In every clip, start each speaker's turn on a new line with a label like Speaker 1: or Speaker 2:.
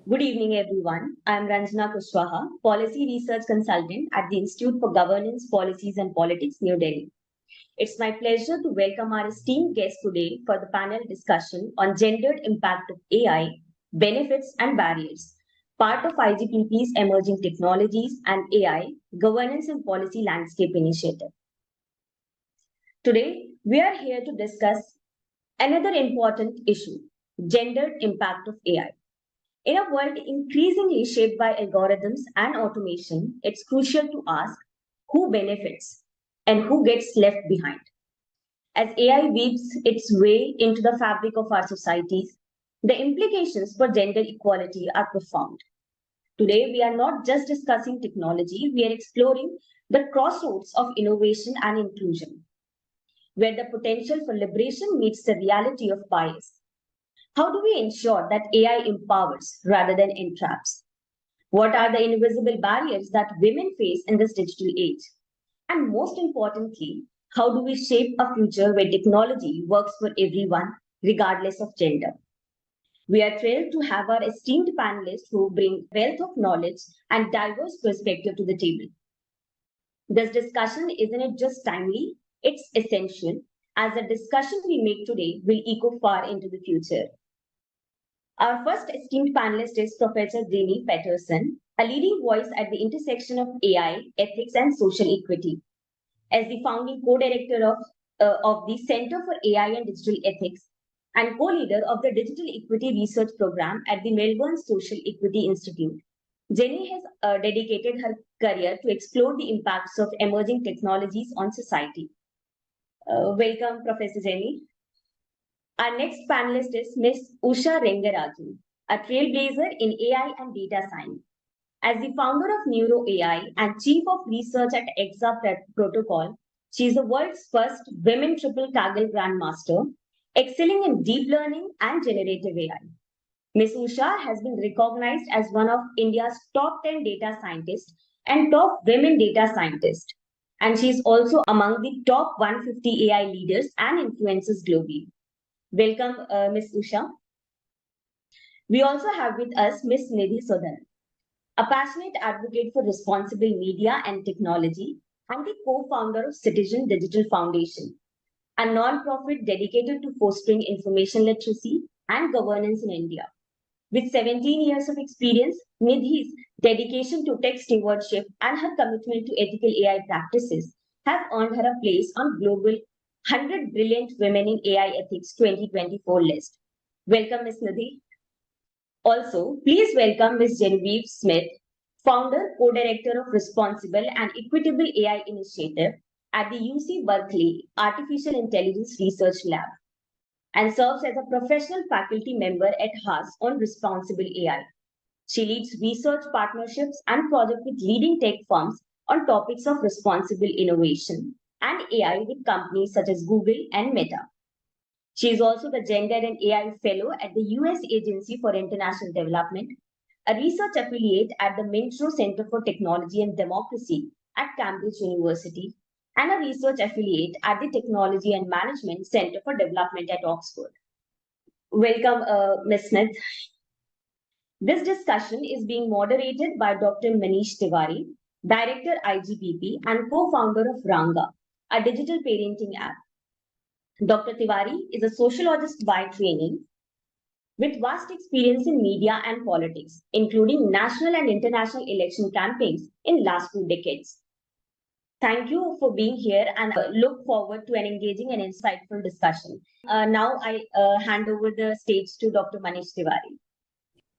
Speaker 1: Good evening, everyone. I am Ranjana Kushwaha, Policy Research Consultant at the Institute for Governance, Policies and Politics, New Delhi. It's my pleasure to welcome our esteemed guest today for the panel discussion on gendered impact of AI, benefits and barriers, part of IGPP's Emerging Technologies and AI Governance and Policy Landscape Initiative. Today, we are here to discuss another important issue, gendered impact of AI. In a world increasingly shaped by algorithms and automation, it's crucial to ask who benefits and who gets left behind. As AI weaves its way into the fabric of our societies, the implications for gender equality are profound. Today, we are not just discussing technology, we are exploring the crossroads of innovation and inclusion, where the potential for liberation meets the reality of bias. How do we ensure that AI empowers rather than entraps? What are the invisible barriers that women face in this digital age? And most importantly, how do we shape a future where technology works for everyone, regardless of gender? We are thrilled to have our esteemed panelists who bring wealth of knowledge and diverse perspective to the table. This discussion isn't just timely, it's essential, as the discussion we make today will echo far into the future. Our first esteemed panelist is Professor Jeannie Paterson, a leading voice at the intersection of AI, ethics, and social equity. As the founding co-director of the Center for AI and Digital Ethics and co-leader of the Digital Equity Research Program at the Melbourne Social Equity Institute, Jeannie has dedicated her career to explore the impacts of emerging technologies on society. Welcome, Professor Jeannie. Our next panelist is Ms. Usha Rengaraju, a trailblazer in AI and data science. As the founder of NeuroAI and chief of research at 𝐁𝐞𝐧𝐝𝐞𝐫 protocol, she is the world's first women triple Kaggle grandmaster, excelling in deep learning and generative AI. Ms. Usha has been recognized as one of India's top 10 data scientists and top women data scientists. And she is also among the top 150 AI leaders and influencers globally. Welcome, Ms. Usha. We also have with us Ms. Nidhi Sudhan, a passionate advocate for responsible media and technology and the co-founder of Citizen Digital Foundation, a non-profit dedicated to fostering information literacy and governance in India. With 17 years of experience, Nidhi's dedication to tech stewardship and her commitment to ethical AI practices have earned her a place on global 100 Brilliant Women in AI Ethics 2024 list. Welcome, Ms. Nidhi. Also, please welcome Ms. Genevieve Smith, founder, co-director of Responsible and Equitable AI Initiative at the UC Berkeley Artificial Intelligence Research Lab, and serves as a professional faculty member at Haas on Responsible AI. She leads research partnerships and projects with leading tech firms on topics of responsible innovation and AI with companies such as Google and Meta. She is also the Gender and AI Fellow at the US Agency for International Development, a research affiliate at the Mintro Center for Technology and Democracy at Cambridge University, and a research affiliate at the Technology and Management Center for Development at Oxford. Welcome, Ms. Smith. This discussion is being moderated by Dr. Manish Tiwari, Director IGPP and co-founder of Ranga, a digital parenting app. Dr. Tiwari is a sociologist by training with vast experience in media and politics, including national and international election campaigns in last 2 decades. Thank you for being here and look forward to an engaging and insightful discussion. Now I hand over the stage to Dr. Manish Tiwari.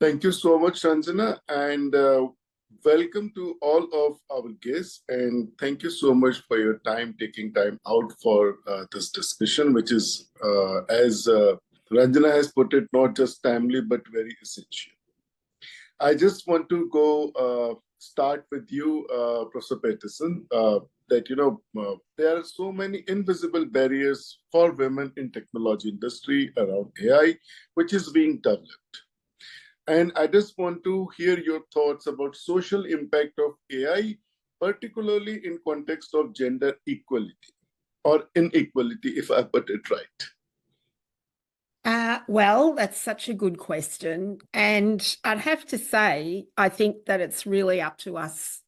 Speaker 2: Thank you so much, Ranjana, and welcome to all of our guests. And thank you so much for your time, taking time out for this discussion, which is, as Ranjana has put it, not just timely, but very essential. I just want to go start with you, Professor Paterson, that, there are so many invisible barriers for women in technology industry around AI, which is being developed. And I just want to hear your thoughts about social impact of AI, particularly in context of gender equality or inequality, if I put it right.
Speaker 3: Well, that's such a good question. And I'd have to say, I think that it's really up to us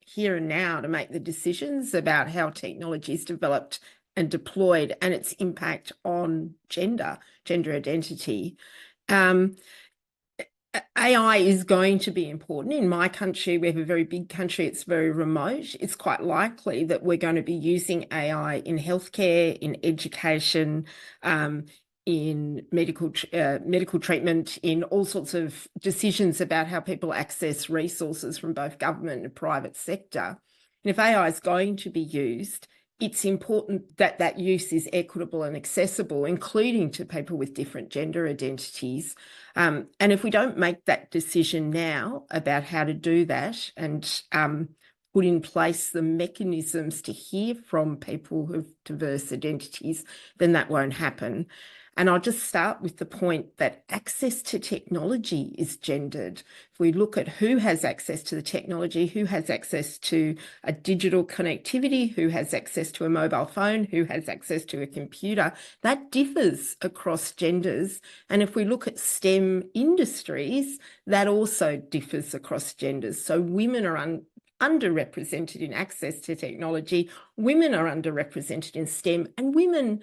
Speaker 3: here and now to make the decisions about how technology is developed and deployed and its impact on gender identity. AI is going to be important. In my country, we have a very big country, it's very remote. It's quite likely that we're going to be using AI in healthcare, in education, in medical treatment, in all sorts of decisions about how people access resources from both government and private sector. And if AI is going to be used, it's important that that use is equitable and accessible, including to people with different gender identities. And if we don't make that decision now about how to do that and put in place the mechanisms to hear from people who have diverse identities, then that won't happen. And I'll just start with the point that access to technology is gendered. If we look at who has access to the technology, who has access to a digital connectivity, who has access to a mobile phone, who has access to a computer, that differs across genders. And if we look at STEM industries, that also differs across genders. So women are underrepresented in access to technology, women are underrepresented in STEM, and women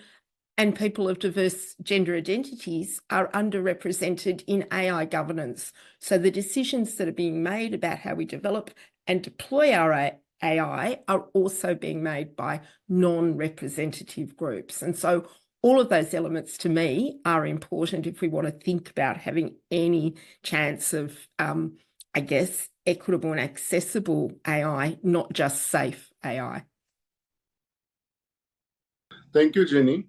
Speaker 3: and people of diverse gender identities are underrepresented in AI governance. So the decisions that are being made about how we develop and deploy our AI are also being made by non-representative groups. And so all of those elements to me are important if we want to think about having any chance of, I guess, equitable and accessible AI, not just safe AI.
Speaker 2: Thank you, Jeannie.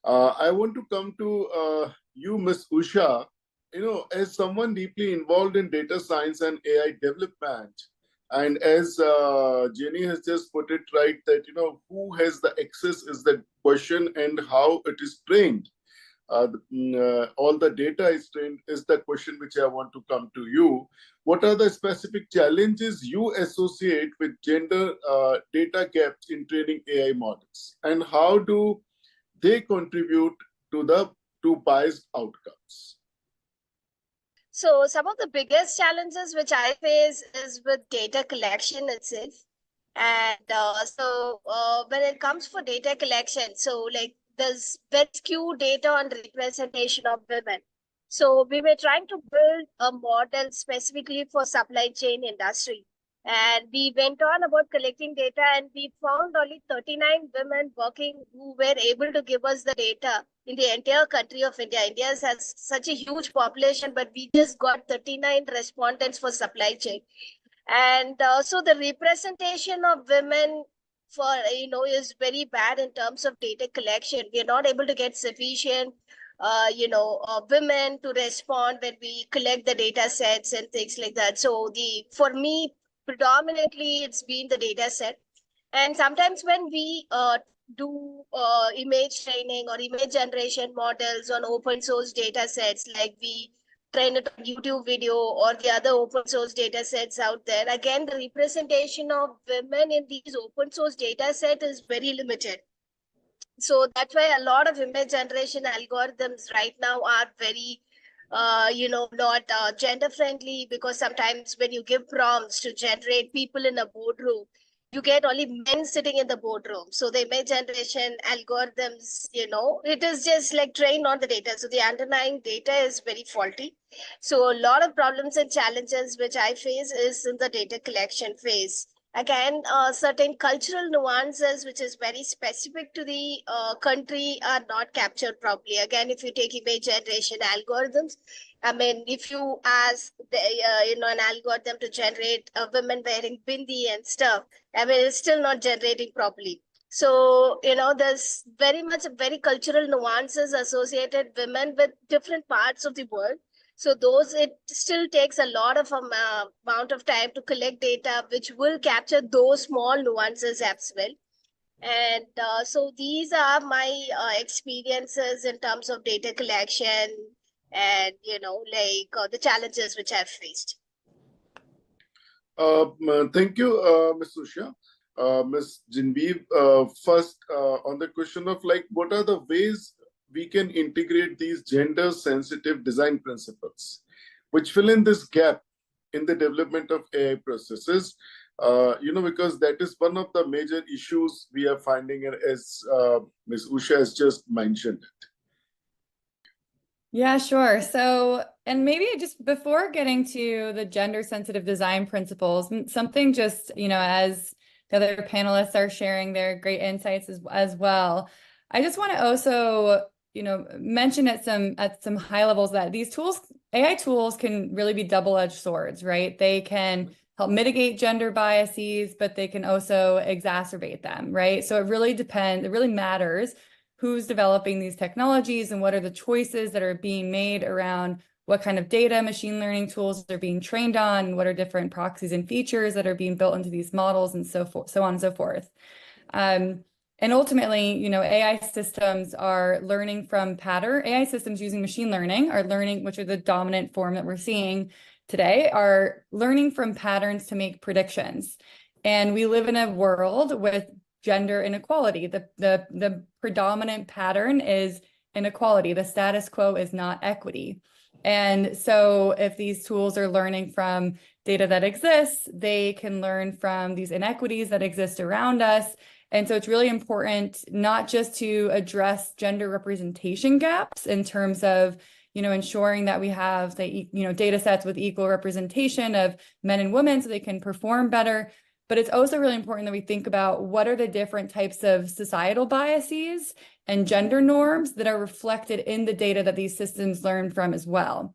Speaker 2: I want to come to you, Ms. Usha. You know, as someone deeply involved in data science and AI development, and as Jeannie has just put it right, that, you know, who has the access is the question, and how it is trained. All the data is trained is the question which I want to come to you. What are the specific challenges you associate with gender data gaps in training AI models, and how do they contribute to biased outcomes?
Speaker 4: So some of the biggest challenges which I face is with data collection itself. And when it comes for data collection, so like there's very skewed data on representation of women. So we were trying to build a model specifically for supply chain industry. And we went on about collecting data, and we found only 39 women working who were able to give us the data in the entire country of India. India has such a huge population, but we just got 39 respondents for supply chain. And so the representation of women is very bad in terms of data collection. We are not able to get sufficient women to respond when we collect the data sets and things like that. So for me, predominantly it's been the data set. And sometimes when we do image training or image generation models on open source data sets, like we train it on YouTube video or the other open source data sets out there, again, the representation of women in these open source data set is very limited. So that's why a lot of image generation algorithms right now are very not gender friendly, because sometimes when you give prompts to generate people in a boardroom, you get only men sitting in the boardroom. So the image generation algorithms, it is just like trained on the data. So the underlying data is very faulty. So a lot of problems and challenges which I face is in the data collection phase. Again, certain cultural nuances, which is very specific to the country, are not captured properly. Again, if you take image generation algorithms, I mean, if you ask an algorithm to generate women wearing bindi and stuff, I mean, it's still not generating properly. So, there's very cultural nuances associated women with different parts of the world. So it still takes a lot of amount of time to collect data, which will capture those small nuances as well. And so these are my experiences in terms of data collection and, the challenges which I've faced.
Speaker 2: Thank you, Ms. Usha. Ms. Genevieve, first on the question of what are the ways we can integrate these gender-sensitive design principles, which fill in this gap in the development of AI processes, because that is one of the major issues we are finding, as Ms. Usha has just mentioned it.
Speaker 5: Yeah, sure. So, and maybe just before getting to the gender sensitive design principles, something just, as the other panelists are sharing their great insights as well, I just want to also, mention at some high levels that these tools, AI tools, can really be double-edged swords, right? They can help mitigate gender biases, but they can also exacerbate them, right? So it really depends, it really matters who's developing these technologies and what are the choices that are being made around what kind of data machine learning tools they're being trained on, what are different proxies and features that are being built into these models, and so on and so forth. And ultimately, AI systems are learning from AI systems using machine learning are learning, which are the dominant form that we're seeing today, are learning from patterns to make predictions. And we live in a world with gender inequality. The predominant pattern is inequality. The status quo is not equity. And so if these tools are learning from data that exists, they can learn from these inequities that exist around us. And so it's really important not just to address gender representation gaps in terms of, ensuring that we have the, data sets with equal representation of men and women so they can perform better. But it's also really important that we think about what are the different types of societal biases and gender norms that are reflected in the data that these systems learn from as well.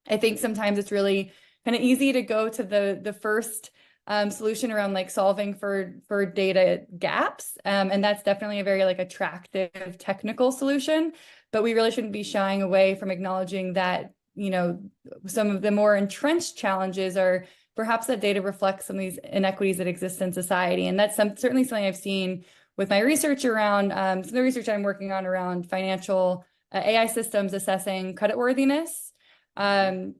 Speaker 5: I think sometimes it's really kind of easy to go to the first solution around like solving for data gaps. And that's definitely a very attractive technical solution, but we really shouldn't be shying away from acknowledging that, some of the more entrenched challenges are perhaps that data reflects some of these inequities that exist in society. And that's certainly something I've seen with my research around, some of the research I'm working on around financial AI systems assessing creditworthiness. And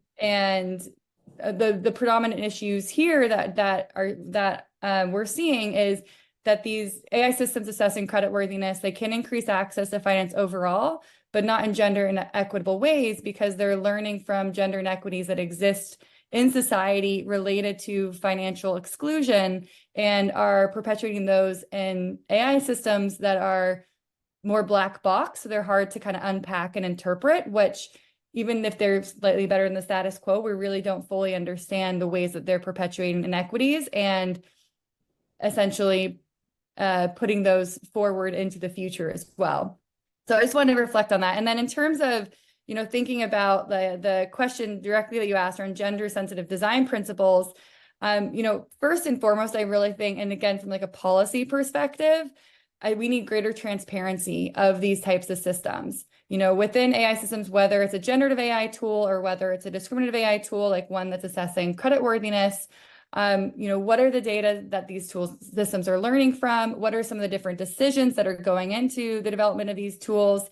Speaker 5: the predominant issues here that we're seeing is that these AI systems assessing creditworthiness, they can increase access to finance overall, but not in gender and equitable ways, because they're learning from gender inequities that exist in society related to financial exclusion and are perpetuating those in AI systems that are more black box. So they're hard to kind of unpack and interpret, which even if they're slightly better than the status quo, we really don't fully understand the ways that they're perpetuating inequities and essentially putting those forward into the future as well. So I just wanted to reflect on that. And then in terms of, thinking about the question directly that you asked around gender sensitive design principles, first and foremost, I really think, and again, from a policy perspective, we need greater transparency of these types of systems. Within AI systems, whether it's a generative AI tool or whether it's a discriminative AI tool, like one that's assessing creditworthiness, what are the data that these systems are learning from? What are some of the different decisions that are going into the development of these tools?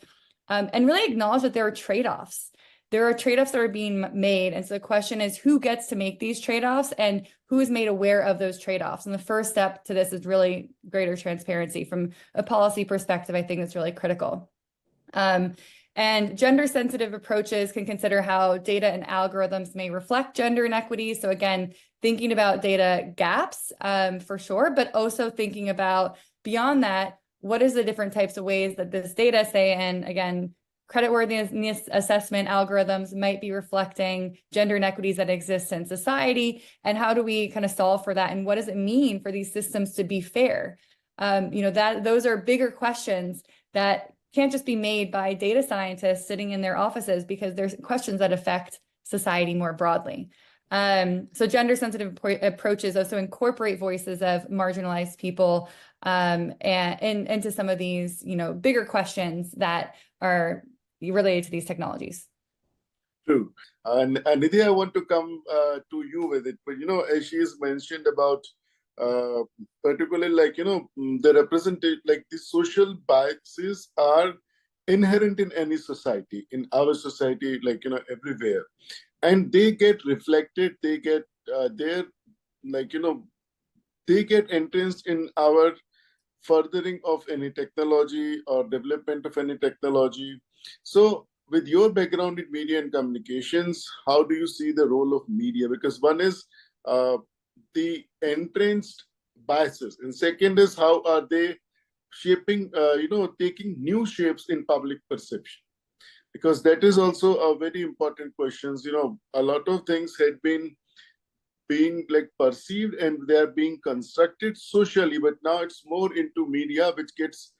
Speaker 5: And really acknowledge that there are trade-offs. There are trade-offs that are being made. And so the question is, who gets to make these trade-offs and who is made aware of those trade-offs? And the first step to this is really greater transparency. From a policy perspective, I think it's really critical. And gender-sensitive approaches can consider how data and algorithms may reflect gender inequities. So again, thinking about data gaps for sure, but also thinking about beyond that, what is the different types of ways that this data, say, and again, creditworthiness assessment algorithms might be reflecting gender inequities that exist in society, and how do we kind of solve for that, and what does it mean for these systems to be fair? Those are bigger questions that can't just be made by data scientists sitting in their offices, because there's questions that affect society more broadly. So gender-sensitive approaches also incorporate voices of marginalized people and into some of these, bigger questions that are related to these technologies.
Speaker 2: True. And Nidhi, I want to come to you with it. But, as she has mentioned about particularly the representation, the social biases are inherent in any society, in our society, everywhere. And they get reflected, they get they get entrenched in our furthering of any technology or development of any technology. So with your background in media and communications, how do you see the role of media? Because one is the entrenched biases, and second is how are they shaping, taking new shapes in public perception? Because that is also a very important question. A lot of things had been being like perceived and they are being constructed socially, but now it's more into media, which gets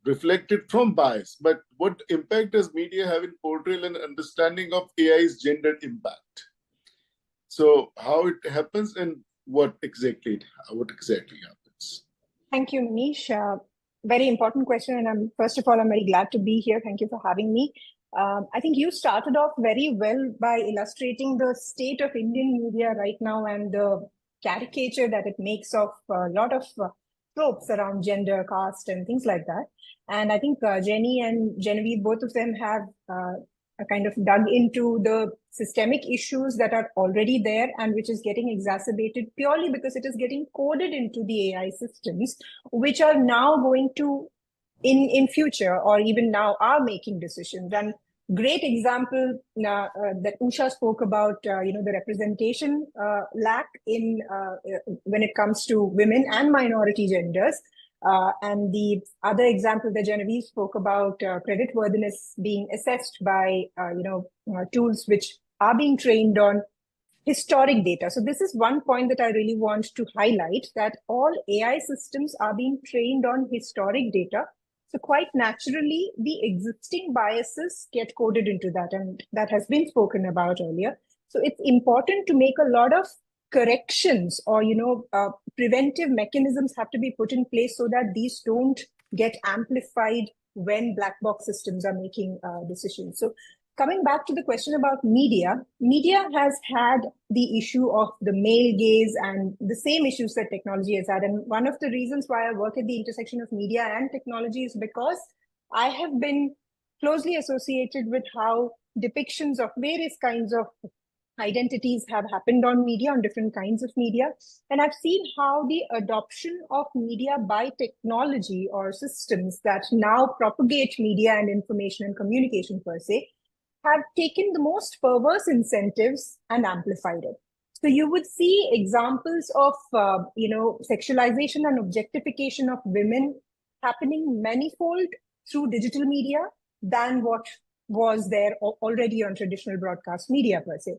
Speaker 2: reflected from bias. But what impact does media have in portrayal and understanding of AI's gendered impact? So how it happens and what exactly happens?
Speaker 6: Thank you, Manish. Very important question. And first of all, I'm very glad to be here. Thank you for having me. I think you started off very well by illustrating the state of Indian media right now and the caricature that it makes of a lot of tropes around gender, caste, and things like that. And I think Jenny and Genevieve, both of them have kind of dug into the systemic issues that are already there and which is getting exacerbated purely because it is getting coded into the AI systems, which are now going to, in future or even now, are making decisions. And great example that Usha spoke about, the representation lack in when it comes to women and minority genders. And the other example that Genevieve spoke about, creditworthiness being assessed by, tools which are being trained on historic data. So this is one point that I really want to highlight, that all AI systems are being trained on historic data. So quite naturally, the existing biases get coded into that, and that has been spoken about earlier. So it's important to make a lot of corrections or, preventive mechanisms have to be put in place so that these don't get amplified when black box systems are making decisions. So coming back to the question about media has had the issue of the male gaze and the same issues that technology has had. And one of the reasons why I work at the intersection of media and technology is because I have been closely associated with how depictions of various kinds of identities have happened on media, on different kinds of media. And I've seen how the adoption of media by technology or systems that now propagate media and information and communication per se have taken the most perverse incentives and amplified it. So you would see examples of, sexualization and objectification of women happening manifold through digital media than what was there already on traditional broadcast media per se.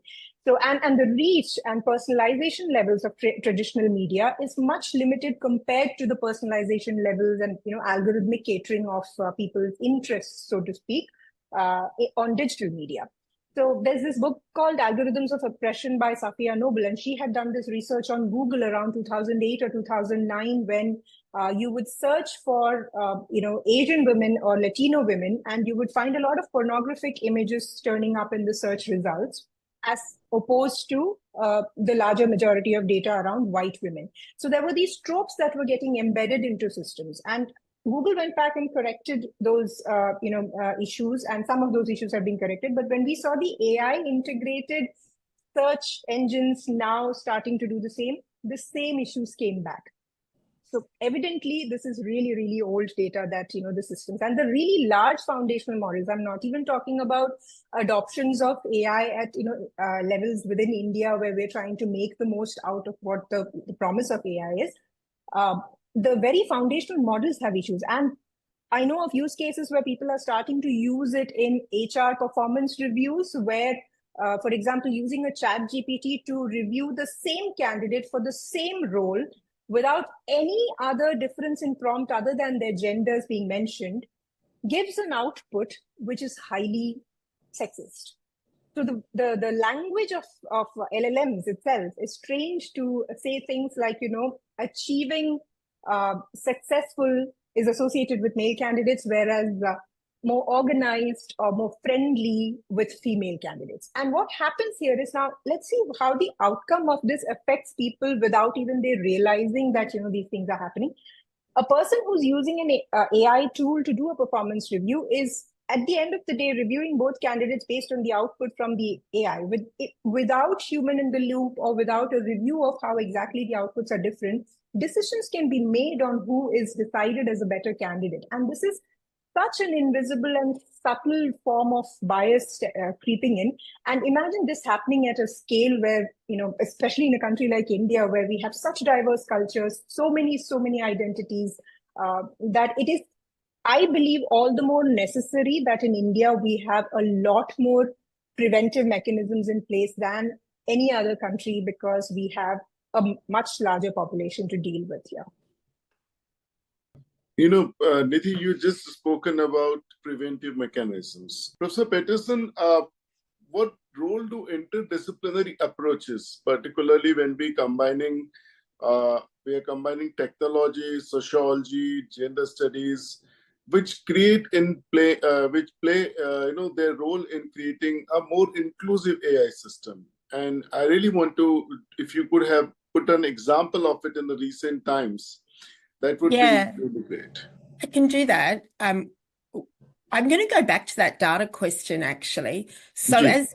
Speaker 6: So, and the reach and personalization levels of traditional media is much limited compared to the personalization levels and, algorithmic catering of people's interests, so to speak, on digital media. So there's this book called Algorithms of Oppression by Safiya Noble, and she had done this research on Google around 2008 or 2009 when you would search for, Asian women or Latino women, and you would find a lot of pornographic images turning up in the search results as opposed to the larger majority of data around white women. So there were these tropes that were getting embedded into systems, and Google went back and corrected those, issues, and some of those issues have been corrected. But when we saw the AI integrated search engines now starting to do the same issues came back. So evidently, this is really, really old data that, the systems and the really large foundational models. I'm not even talking about adoptions of AI at, levels within India where we're trying to make the most out of what the promise of AI is. The very foundational models have issues. And I know of use cases where people are starting to use it in HR performance reviews where, for example, using a ChatGPT to review the same candidate for the same role without any other difference in prompt other than their genders being mentioned, gives an output which is highly sexist. So the language of LLMs itself is trained to say things like, achieving successful is associated with male candidates, whereas more organized or more friendly with female candidates. And what happens here is, now let's see how the outcome of this affects people without even they realizing that, these things are happening. A person who's using an AI tool to do a performance review is, at the end of the day, reviewing both candidates based on the output from the AI without human in the loop or without a review of how exactly the outputs are different. Decisions can be made on who is decided as a better candidate. And this is such an invisible and subtle form of bias creeping in. And imagine this happening at a scale where, especially in a country like India, where we have such diverse cultures, so many identities, that it is, I believe, all the more necessary that in India we have a lot more preventive mechanisms in place than any other country, because we have a much larger population to deal with here.
Speaker 2: Nidhi, you just spoken about preventive mechanisms. Professor Paterson, what role do interdisciplinary approaches, particularly when we are combining technology, sociology, gender studies, which play their role in creating a more inclusive AI system? And I really want to, if you could have put an example of it in the recent times, that would be really great.
Speaker 3: I can do that. I'm going to go back to that data question, actually. So as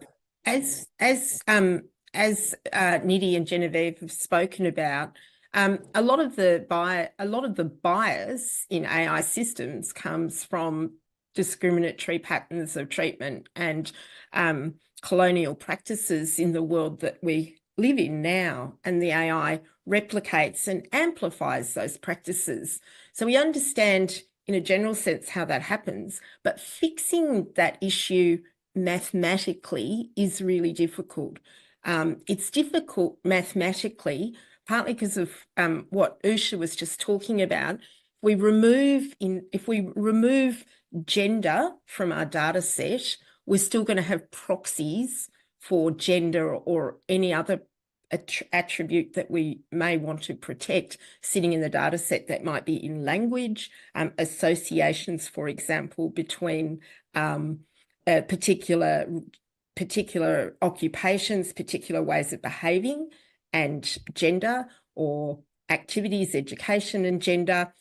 Speaker 3: Nidhi and Genevieve have spoken about, a lot of the bias in AI systems comes from discriminatory patterns of treatment and colonial practices in the world that we live in now, and the AI replicates and amplifies those practices. So we understand in a general sense how that happens, but fixing that issue mathematically is really difficult. It's difficult mathematically, partly because of what Usha was just talking about. If we remove gender from our data set, we're still going to have proxies for gender or any other attribute that we may want to protect sitting in the data set that might be in language, associations, for example, between particular occupations, particular ways of behaving and gender, or activities, education and gender.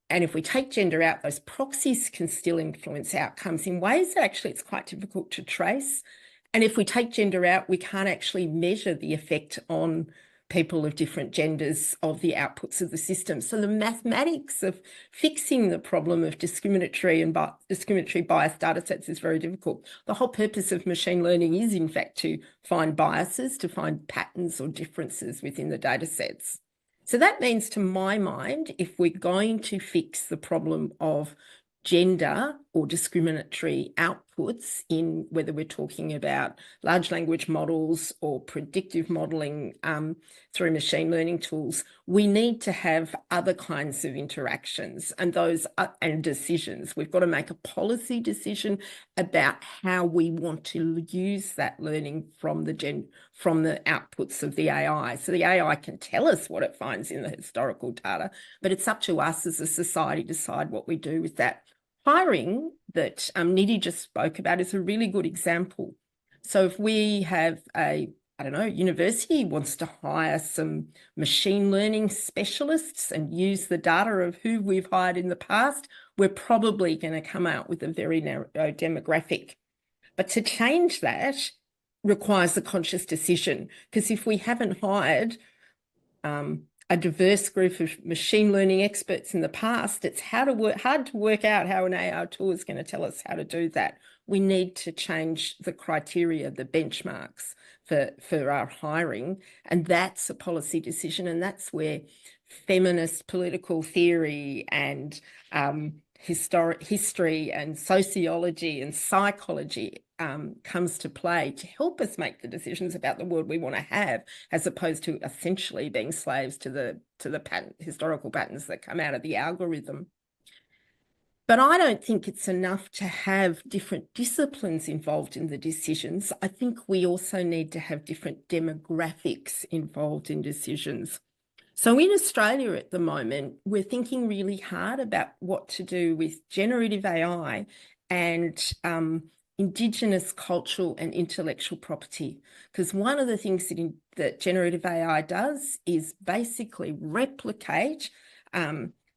Speaker 3: And if we take gender out, those proxies can still influence outcomes in ways that actually it's quite difficult to trace. And if we take gender out, we can't actually measure the effect on people of different genders of the outputs of the system. So the mathematics of fixing the problem of discriminatory bias data sets is very difficult. The whole purpose of machine learning is, in fact, to find biases, to find patterns or differences within the data sets. So that means, to my mind, if we're going to fix the problem of gender or discriminatory outputs, in whether we're talking about large language models or predictive modeling through machine learning tools, we need to have other kinds of interactions and decisions. We've got to make a policy decision about how we want to use that learning from the outputs of the AI. So the AI can tell us what it finds in the historical data, but it's up to us as a society to decide what we do with that. Hiring that Nidhi just spoke about is a really good example. So if we have university wants to hire some machine learning specialists and use the data of who we've hired in the past, we're probably going to come out with a very narrow demographic. But to change that requires a conscious decision, because if we haven't hired a diverse group of machine learning experts in the past, it's hard to work out how an AI tool is going to tell us how to do that. We need to change the criteria, the benchmarks for our hiring, and that's a policy decision, and that's where feminist political theory and history and sociology and psychology comes to play to help us make the decisions about the world we want to have, as opposed to essentially being slaves to the historical patterns that come out of the algorithm. But I don't think it's enough to have different disciplines involved in the decisions. I think we also need to have different demographics involved in decisions. So in Australia at the moment, we're thinking really hard about what to do with generative AI and Indigenous cultural and intellectual property. Because one of the things that generative AI does is basically replicate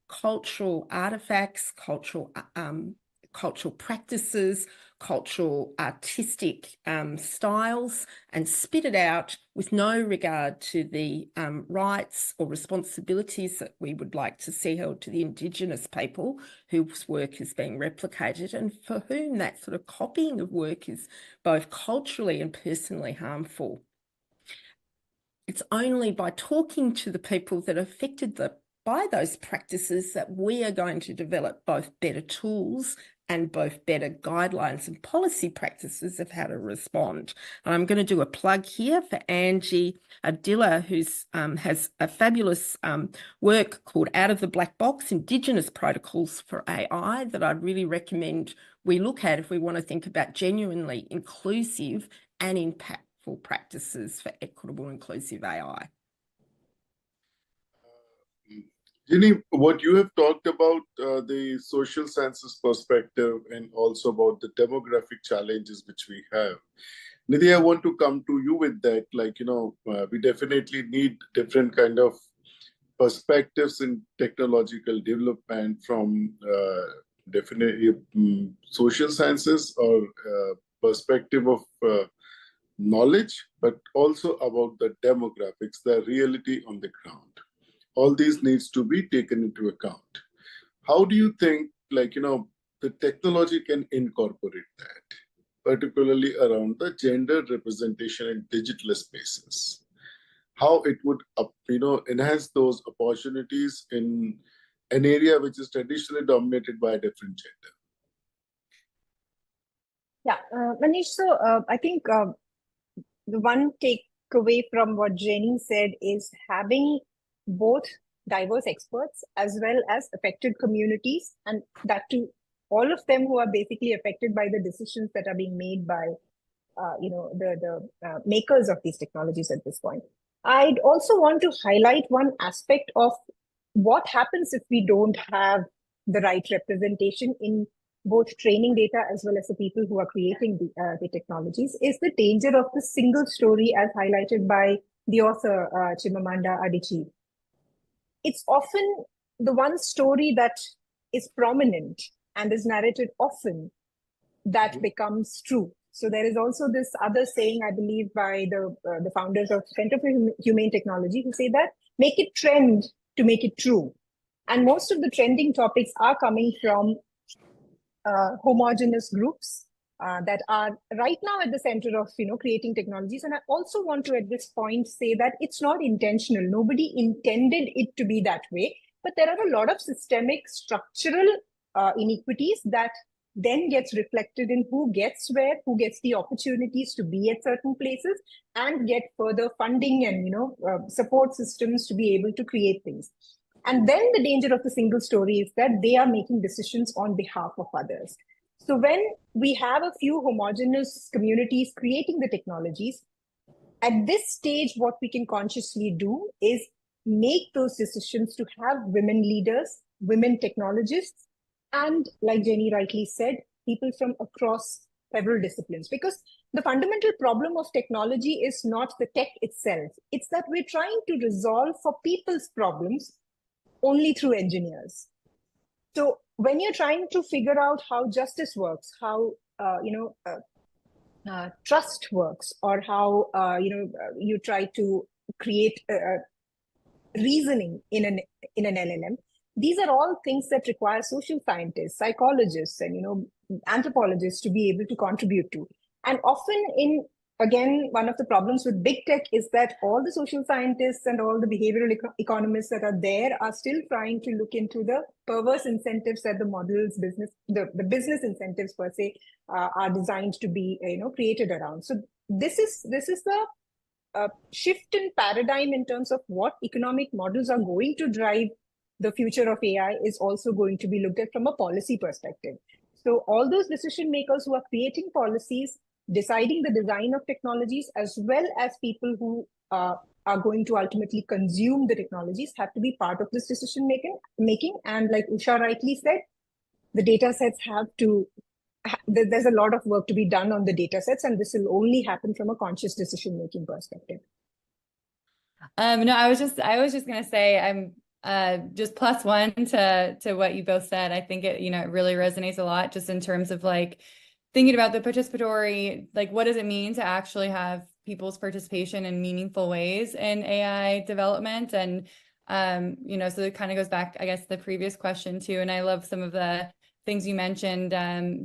Speaker 3: cultural artifacts, cultural cultural practices, cultural artistic styles, and spit it out with no regard to the rights or responsibilities that we would like to see held to the Indigenous people whose work is being replicated and for whom that sort of copying of work is both culturally and personally harmful. It's only by talking to the people that are affected by those practices that we are going to develop both better tools and both better guidelines and policy practices of how to respond. And I'm going to do a plug here for Angie Adilla, who has a fabulous work called Out of the Black Box, Indigenous Protocols for AI, that I'd really recommend we look at if we want to think about genuinely inclusive and impactful practices for equitable inclusive AI.
Speaker 2: Jeannie, what you have talked about the social sciences perspective and also about the demographic challenges which we have. Nidhi, I want to come to you with that. Like, we definitely need different kind of perspectives in technological development from definitely social sciences or perspective of knowledge, but also about the demographics, the reality on the ground. All these needs to be taken into account. How do you think, the technology can incorporate that, particularly around the gender representation in digital spaces? How it would, enhance those opportunities in an area which is traditionally dominated by a different gender?
Speaker 6: Yeah, Manish, so I think the one takeaway from what Jenny said is having both diverse experts as well as affected communities, and that to all of them who are basically affected by the decisions that are being made by the makers of these technologies at this point. I'd also want to highlight one aspect of what happens if we don't have the right representation in both training data as well as the people who are creating the technologies, is the danger of the single story as highlighted by the author Chimamanda Adichie. It's often the one story that is prominent and is narrated often that becomes true. So there is also this other saying, I believe, by the founders of Center for Humane Technology, who say that make it trend to make it true. And most of the trending topics are coming from homogeneous groups that are right now at the center of creating technologies. And I also want to at this point say that it's not intentional. Nobody intended it to be that way, but there are a lot of systemic structural inequities that then gets reflected in who gets where, who gets the opportunities to be at certain places and get further funding and support systems to be able to create things. And then the danger of the single story is that they are making decisions on behalf of others. So when we have a few homogeneous communities creating the technologies, at this stage, what we can consciously do is make those decisions to have women leaders, women technologists, and like Jenny rightly said, people from across several disciplines. Because the fundamental problem of technology is not the tech itself. It's that we're trying to resolve for people's problems only through engineers. So when you're trying to figure out how justice works, how trust works, or how you try to create reasoning in an LLM, these are all things that require social scientists, psychologists, and anthropologists to be able to contribute to. And often again, one of the problems with big tech is that all the social scientists and all the behavioral economists that are there are still trying to look into the perverse incentives that the models the business incentives per se are designed to be created around. So this is the shift in paradigm in terms of what economic models are going to drive the future of AI is also going to be looked at from a policy perspective. So all those decision makers who are creating policies, deciding the design of technologies, as well as people who are going to ultimately consume the technologies, have to be part of this decision making. And like Usha rightly said, the data sets there's a lot of work to be done on the data sets, and this will only happen from a conscious decision making perspective.
Speaker 5: No, I was just going to say, just +1 to what you both said. I think it, it really resonates a lot just in terms of like thinking about the participatory, like what does it mean to actually have people's participation in meaningful ways in AI development? And, so it kind of goes back, I guess, to the previous question too. And I love some of the things you mentioned,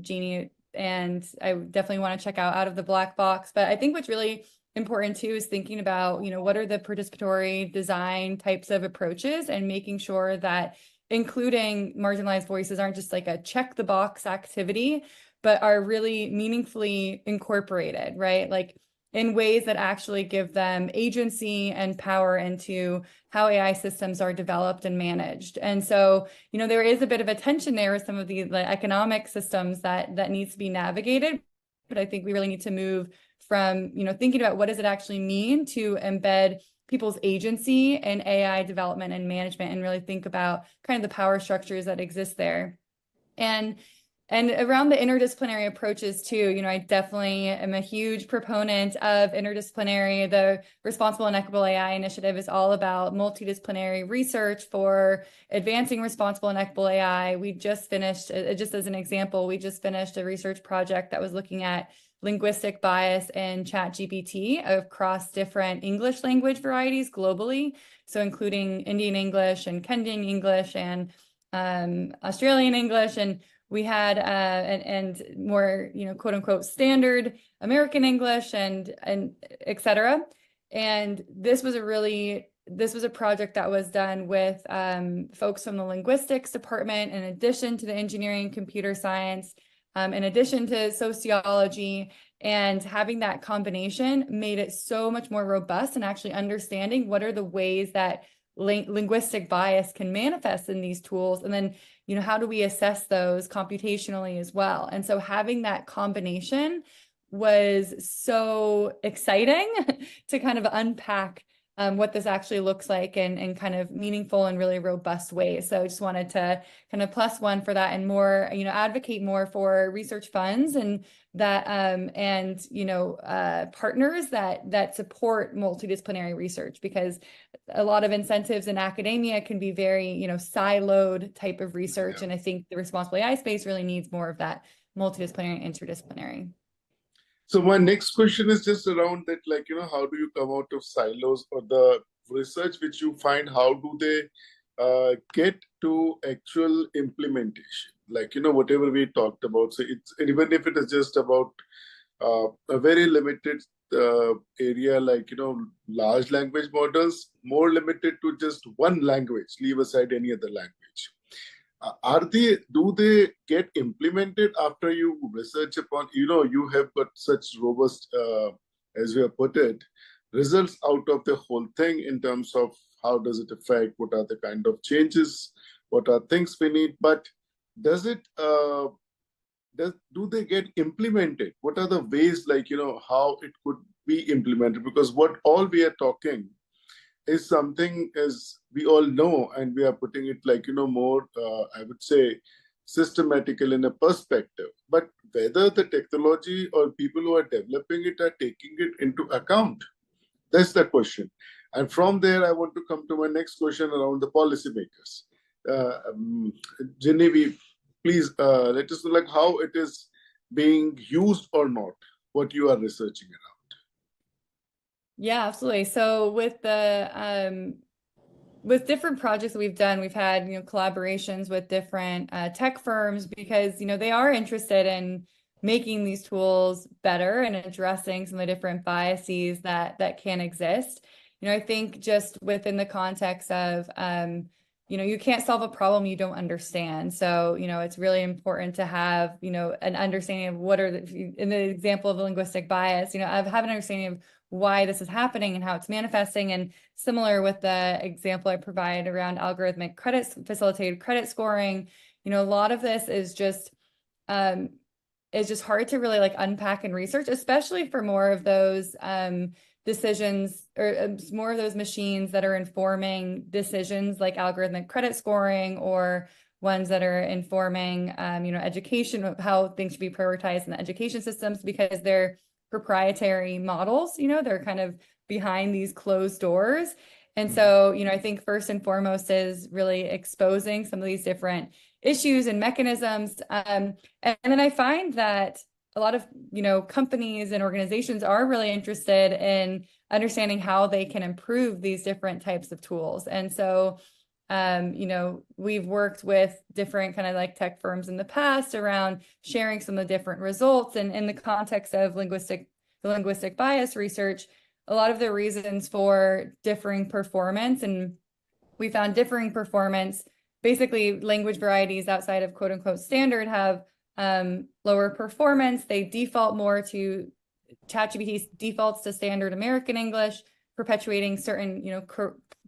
Speaker 5: Jeannie, and I definitely want to check out of the black box. But I think what's really important too is thinking about, what are the participatory design types of approaches and making sure that including marginalized voices aren't just like a check the box activity, but are really meaningfully incorporated, right? Like in ways that actually give them agency and power into how AI systems are developed and managed. And so, there is a bit of a tension there with some of the economic systems that needs to be navigated. But I think we really need to move from, thinking about what does it actually mean to embed people's agency in AI development and management, and really think about kind of the power structures that exist there. And around the interdisciplinary approaches too, I definitely am a huge proponent of interdisciplinary. The Responsible and Equitable AI Initiative is all about multidisciplinary research for advancing responsible and equitable AI. We just finished, just as an example, we just finished a research project that was looking at linguistic bias in ChatGPT across different English language varieties globally. So including Indian English and Kenyan English and Australian English. And we had and more, quote unquote, standard American English and et cetera. And this was a project that was done with folks from the linguistics department, in addition to the engineering, computer science, in addition to sociology. And having that combination made it so much more robust, and actually understanding what are the ways that linguistic bias can manifest in these tools. And then, how do we assess those computationally as well? And so having that combination was so exciting to kind of unpack what this actually looks like in kind of meaningful and really robust ways. So I just wanted to kind of +1 for that, and more, advocate more for research funds and that, partners that support multidisciplinary research, because a lot of incentives in academia can be very, siloed type of research. And I think the responsible AI space really needs more of that multidisciplinary and interdisciplinary.
Speaker 2: So my next question is just around that, how do you come out of silos, or the research which you find, how do they get to actual implementation? Whatever we talked about. So it's, even if it is just about a very limited area, large language models, more limited to just one language, leave aside any other language. Do they get implemented after you research upon, you have got such robust, as we have put it, results out of the whole thing in terms of how does it affect, what are the kind of changes, what are things we need, but does it, do they get implemented? What are the ways, how it could be implemented? Because what all we are talking is something, as we all know, and we are putting it more, I would say, systematical in a perspective. But whether the technology or people who are developing it are taking it into account, that's the question. And from there, I want to come to my next question around the policymakers. Genevieve, please let us know how it is being used or not, what you are researching around.
Speaker 5: Yeah, absolutely. So with the with different projects that we've done, we've had collaborations with different tech firms, because they are interested in making these tools better and addressing some of the different biases that can exist. I think just within the context of you can't solve a problem you don't understand. So it's really important to have an understanding of what are in the example of the linguistic bias. Have an understanding of why this is happening and how it's manifesting. And similar with the example I provide around algorithmic facilitated credit scoring, a lot of this is just hard to really unpack and research, especially for more of those decisions, or more of those machines that are informing decisions like algorithmic credit scoring, or ones that are informing education, how things should be prioritized in the education systems, because they're proprietary models, they're kind of behind these closed doors. And so, I think first and foremost is really exposing some of these different issues and mechanisms. And then I find that a lot of, companies and organizations are really interested in understanding how they can improve these different types of tools. And so, we've worked with different kind of like tech firms in the past around sharing some of the different results. And in the context of linguistic bias research, a lot of the reasons for differing performance, and we found differing performance, basically language varieties outside of quote unquote standard have lower performance. They default more to ChatGPT defaults to standard American English, perpetuating certain,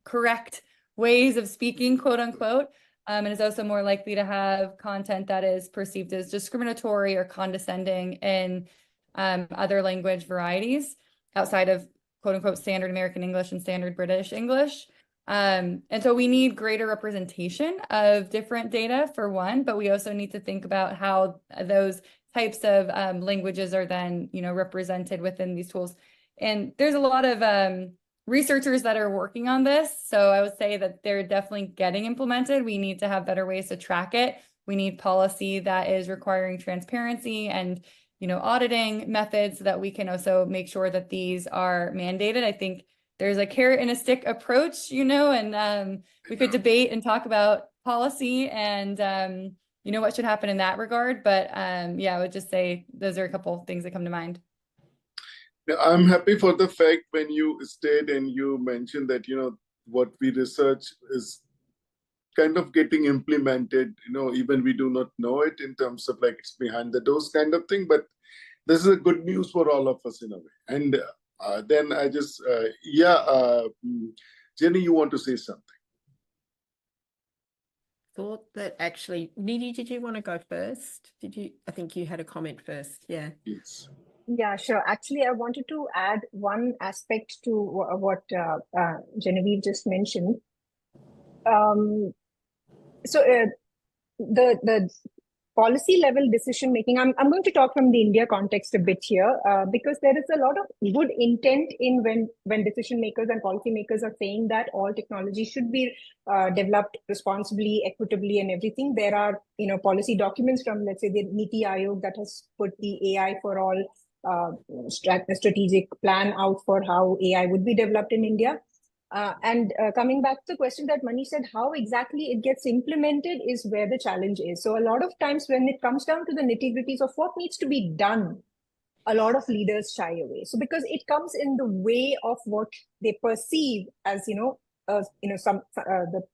Speaker 5: correct ways of speaking, quote unquote, and is also more likely to have content that is perceived as discriminatory or condescending in other language varieties outside of quote unquote standard American English and standard British English. And so we need greater representation of different data for one, but we also need to think about how those types of languages are then, represented within these tools. And there's a lot of researchers that are working on this. So I would say that they're definitely getting implemented. We need to have better ways to track it. We need policy that is requiring transparency and, auditing methods so that we can also make sure that these are mandated. I think there's a carrot and a stick approach, and we could debate and talk about policy and, what should happen in that regard. But yeah, I would just say those are a couple of things that come to mind.
Speaker 2: I'm happy for the fact when you stayed and you mentioned that, what we research is kind of getting implemented, even we do not know it in terms of like it's behind the doors kind of thing. But this is a good news for all of us in a way. And then I just, Jenny, you want to say something?
Speaker 3: Thought that actually, Nidhi, did you want to go first? I think you had a comment first. Yeah.
Speaker 2: Yes.
Speaker 6: Yeah, sure. Actually, I wanted to add one aspect to what Genevieve just mentioned. The policy level decision making, I'm going to talk from the India context a bit here, because there is a lot of good intent in when decision makers and policy makers are saying that all technology should be developed responsibly, equitably, and everything. There are policy documents from, let's say, the NITI Aayog that has put the AI for all strategic plan out for how AI would be developed in India. And coming back to the question that Manish said, how exactly it gets implemented is where the challenge is. So a lot of times when it comes down to the nitty-gritties of what needs to be done, a lot of leaders shy away. So because it comes in the way of what they perceive as, the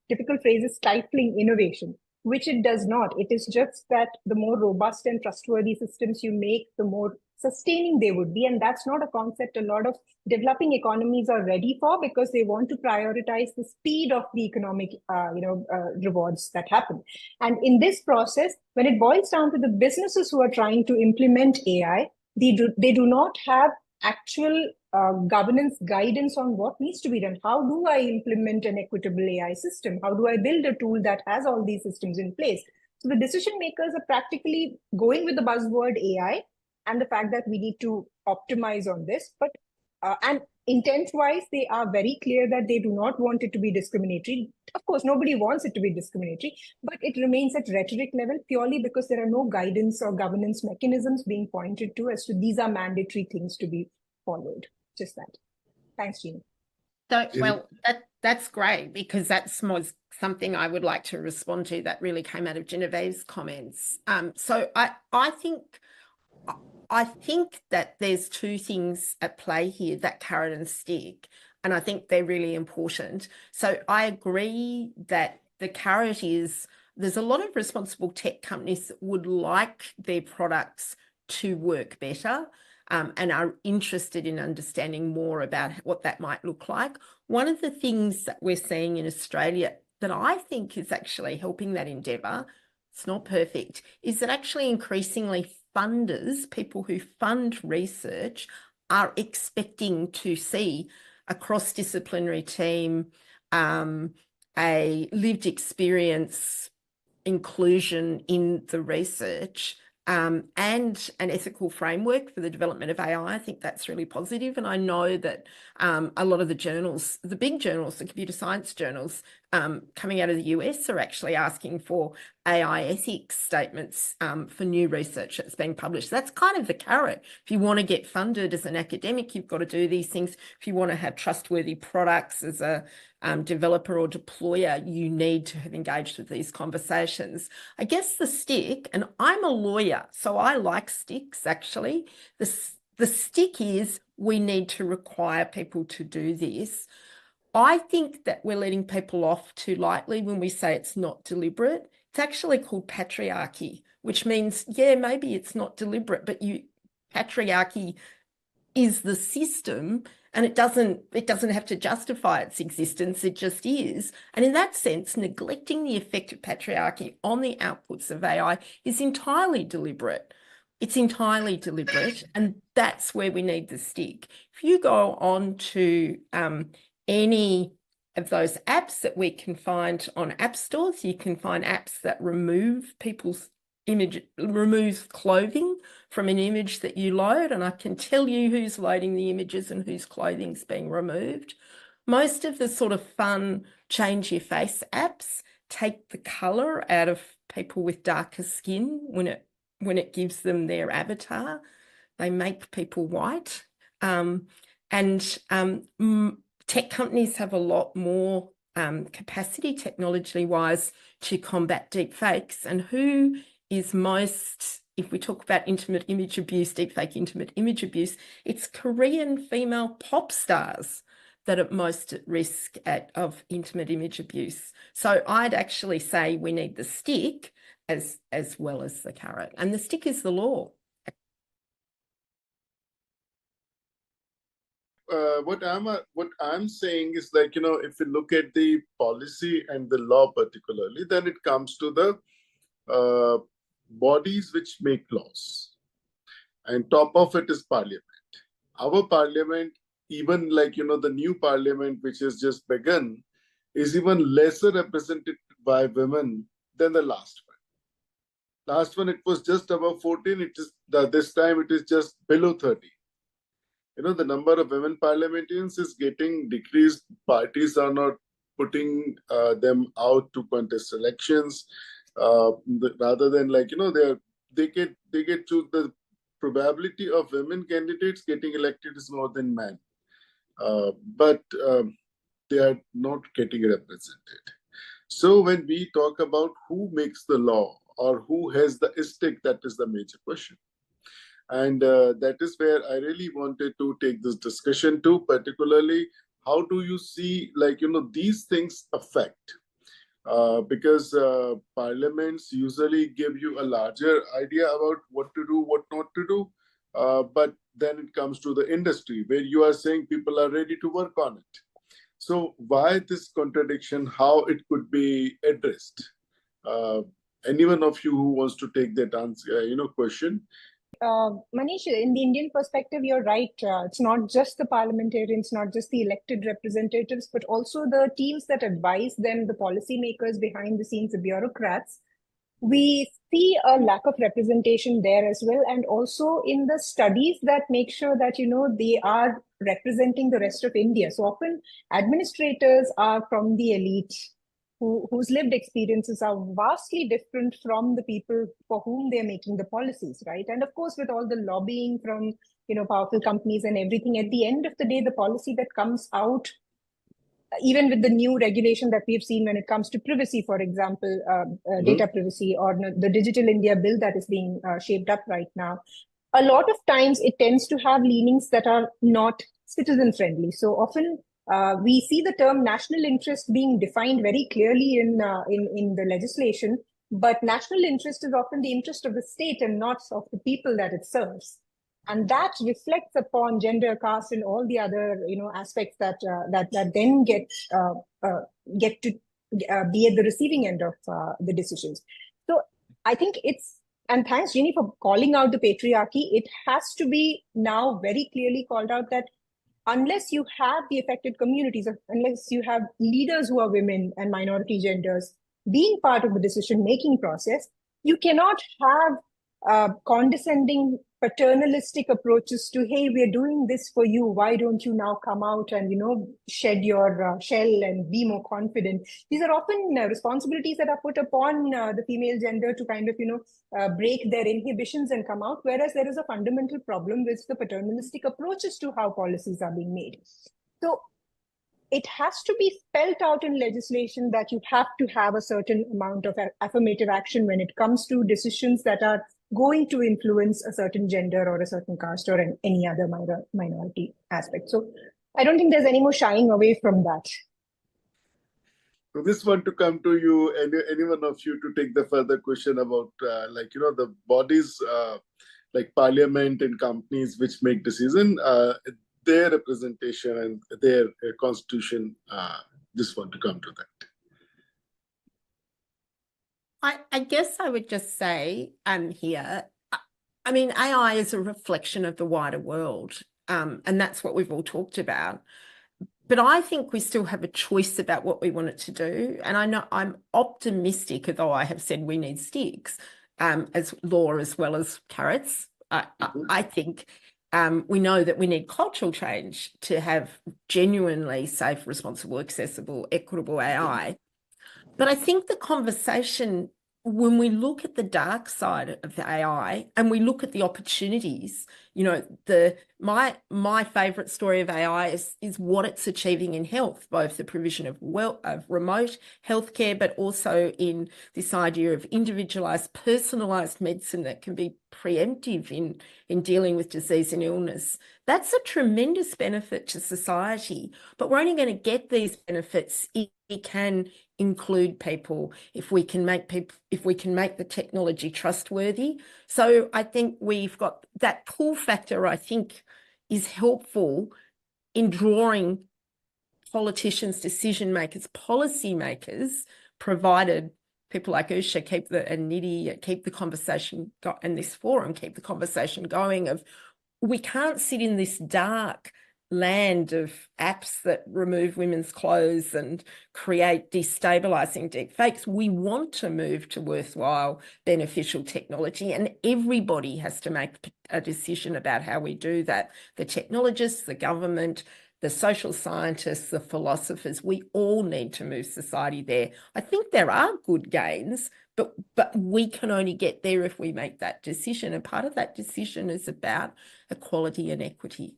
Speaker 6: typical phrase is stifling innovation, which it does not. It is just that the more robust and trustworthy systems you make, the more sustaining they would be. And that's not a concept a lot of developing economies are ready for, because they want to prioritize the speed of the economic rewards that happen. And in this process, when it boils down to the businesses who are trying to implement AI, they do not have actual governance guidance on what needs to be done. How do I implement an equitable AI system? How do I build a tool that has all these systems in place? So the decision makers are practically going with the buzzword AI and the fact that we need to optimize on this. But and intent-wise, they are very clear that they do not want it to be discriminatory. Of course, nobody wants it to be discriminatory, but it remains at rhetoric level purely because there are no guidance or governance mechanisms being pointed to as to these are mandatory things to be followed. Just that. Thanks, Jeannie.
Speaker 3: So, well, that's great, because that's something I would like to respond to that really came out of Genevieve's comments. So I think that there's two things at play here, that carrot and stick, and I think they're really important. So I agree that the carrot is, there's a lot of responsible tech companies that would like their products to work better, and are interested in understanding more about what that might look like. One of the things that we're seeing in Australia that I think is actually helping that endeavour, it's not perfect, is that actually increasingly funders, people who fund research, are expecting to see a cross-disciplinary team, a lived experience inclusion in the research, and an ethical framework for the development of AI. I think that's really positive. And I know that a lot of the journals, the big journals, the computer science journals coming out of the US are actually asking for AI ethics statements for new research that's being published. That's kind of the carrot. If you want to get funded as an academic, you've got to do these things. If you want to have trustworthy products as a developer or deployer, you need to have engaged with these conversations. I guess the stick, and I'm a lawyer, so I like sticks actually. The stick is we need to require people to do this. I think that we're letting people off too lightly when we say it's not deliberate. It's actually called patriarchy, which means, yeah, maybe it's not deliberate, but patriarchy is the system, and it doesn't have to justify its existence, it just is. And in that sense, neglecting the effect of patriarchy on the outputs of AI is entirely deliberate. It's entirely deliberate, and that's where we need the stick. If you go on to any of those apps that we can find on app stores, you can find apps that remove people's remove clothing from an image that you load, and I can tell you who's loading the images and whose clothing's being removed. Most of the sort of fun change your face apps take the color out of people with darker skin when it gives them their avatar. They make people white. Tech companies have a lot more capacity technology-wise to combat deep fakes. And who is most, if we talk about intimate image abuse, deepfake intimate image abuse, it's Korean female pop stars that are most at risk of intimate image abuse. So I'd actually say we need the stick as well as the carrot. And the stick is the law.
Speaker 2: What I'm saying is, like, if you look at the policy and the law particularly, then it comes to the bodies which make laws, and top of it is parliament. Our parliament, even like the new parliament which has just begun, is even lesser represented by women than the last one. Last one, it was just above 14. It is this time it is just below 30. The number of women parliamentarians is getting decreased. Parties are not putting them out to contest elections. Rather than they get to the probability of women candidates getting elected is more than men, but they are not getting represented. So when we talk about who makes the law or who has the stick, that is the major question. And that is where I really wanted to take this discussion to, particularly how do you see these things affect? Because parliaments usually give you a larger idea about what to do, what not to do. But then it comes to the industry where you are saying people are ready to work on it. So why this contradiction, how it could be addressed? Anyone of you who wants to take that answer, question?
Speaker 6: Manish, in the Indian perspective, you're right. It's not just the parliamentarians, not just the elected representatives, but also the teams that advise them, the policymakers behind the scenes, the bureaucrats. We see a lack of representation there as well, and also in the studies that make sure that they are representing the rest of India. So often administrators are from the elite, whose lived experiences are vastly different from the people for whom they're making the policies, right? And of course, with all the lobbying from powerful companies and everything, at the end of the day, the policy that comes out, even with the new regulation that we've seen when it comes to privacy, for example, data privacy, or the Digital India bill that is being shaped up right now, a lot of times it tends to have leanings that are not citizen friendly. So often we see the term national interest being defined very clearly in the legislation, but national interest is often the interest of the state and not of the people that it serves. And that reflects upon gender, caste, and all the other aspects that then get to be at the receiving end of the decisions. So I think and thanks, Jeannie, for calling out the patriarchy. It has to be now very clearly called out that unless you have the affected communities, unless you have leaders who are women and minority genders being part of the decision-making process, you cannot have condescending paternalistic approaches to, hey, we're doing this for you, why don't you now come out and shed your shell and be more confident. These are often responsibilities that are put upon the female gender to kind of break their inhibitions and come out, whereas there is a fundamental problem with the paternalistic approaches to how policies are being made. So it has to be spelled out in legislation that you have to have a certain amount of affirmative action when it comes to decisions that are going to influence a certain gender or a certain caste or any other minority aspect. So I don't think there's any more shying away from that.
Speaker 2: So this one to come to you, any one of you to take the further question about the bodies like parliament and companies which make decision, their representation and their constitution. Just want to come to that.
Speaker 3: I guess I would just say here, I mean, AI is a reflection of the wider world, and that's what we've all talked about. But I think we still have a choice about what we want it to do. And I know I'm optimistic, although I have said we need sticks as law as well as carrots. I think we know that we need cultural change to have genuinely safe, responsible, accessible, equitable AI. But I think the conversation, when we look at the dark side of the AI and we look at the opportunities, my favorite story of AI is what it's achieving in health, both the provision of remote healthcare, but also in this idea of individualized, personalized medicine that can be preemptive in dealing with disease and illness. That's a tremendous benefit to society, but we're only going to get these benefits if we can include people, if we can make the technology trustworthy. So I think we've got that pull factor, I think, is helpful in drawing politicians, decision makers, policy makers, provided people like Usha and Nidhi keep the conversation and this forum keep the conversation going of, we can't sit in this dark land of apps that remove women's clothes and create destabilizing deep fakes. We want to move to worthwhile, beneficial technology, and everybody has to make a decision about how we do that. The technologists, the government, the social scientists, the philosophers, we all need to move society there. I think there are good gains, but we can only get there if we make that decision. And part of that decision is about equality and equity.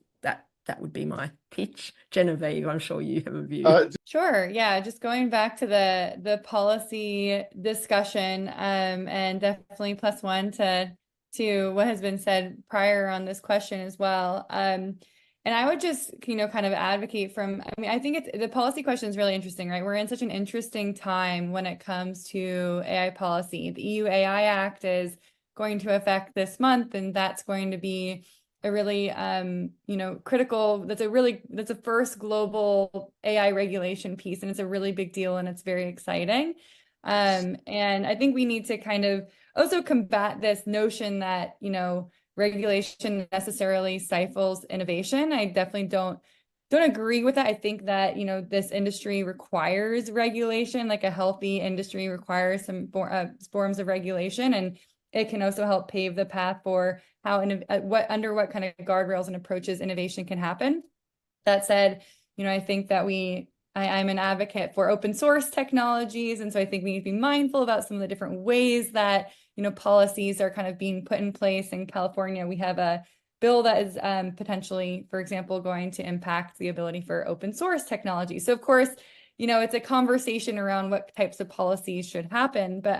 Speaker 3: That would be my pitch. Genevieve, I'm sure you have a view.
Speaker 5: Sure. Yeah. Just going back to the policy discussion, and definitely plus one to what has been said prior on this question as well. And I would just, kind of advocate I think the policy question is really interesting, right? We're in such an interesting time when it comes to AI policy. The EU AI Act is going to affect this month, and that's going to be a really, critical, that's a first global AI regulation piece, and it's a really big deal, and it's very exciting. And I think we need to kind of also combat this notion that, regulation necessarily stifles innovation. I definitely don't agree with that. I think that, this industry requires regulation, like a healthy industry requires some forms of regulation, and it can also help pave the path for how under what kind of guardrails and approaches innovation can happen. That said, I think that I'm an advocate for open source technologies, and so I think we need to be mindful about some of the different ways that policies are kind of being put in place. In California, we have a bill that is potentially, for example, going to impact the ability for open source technology. So of course, it's a conversation around what types of policies should happen. But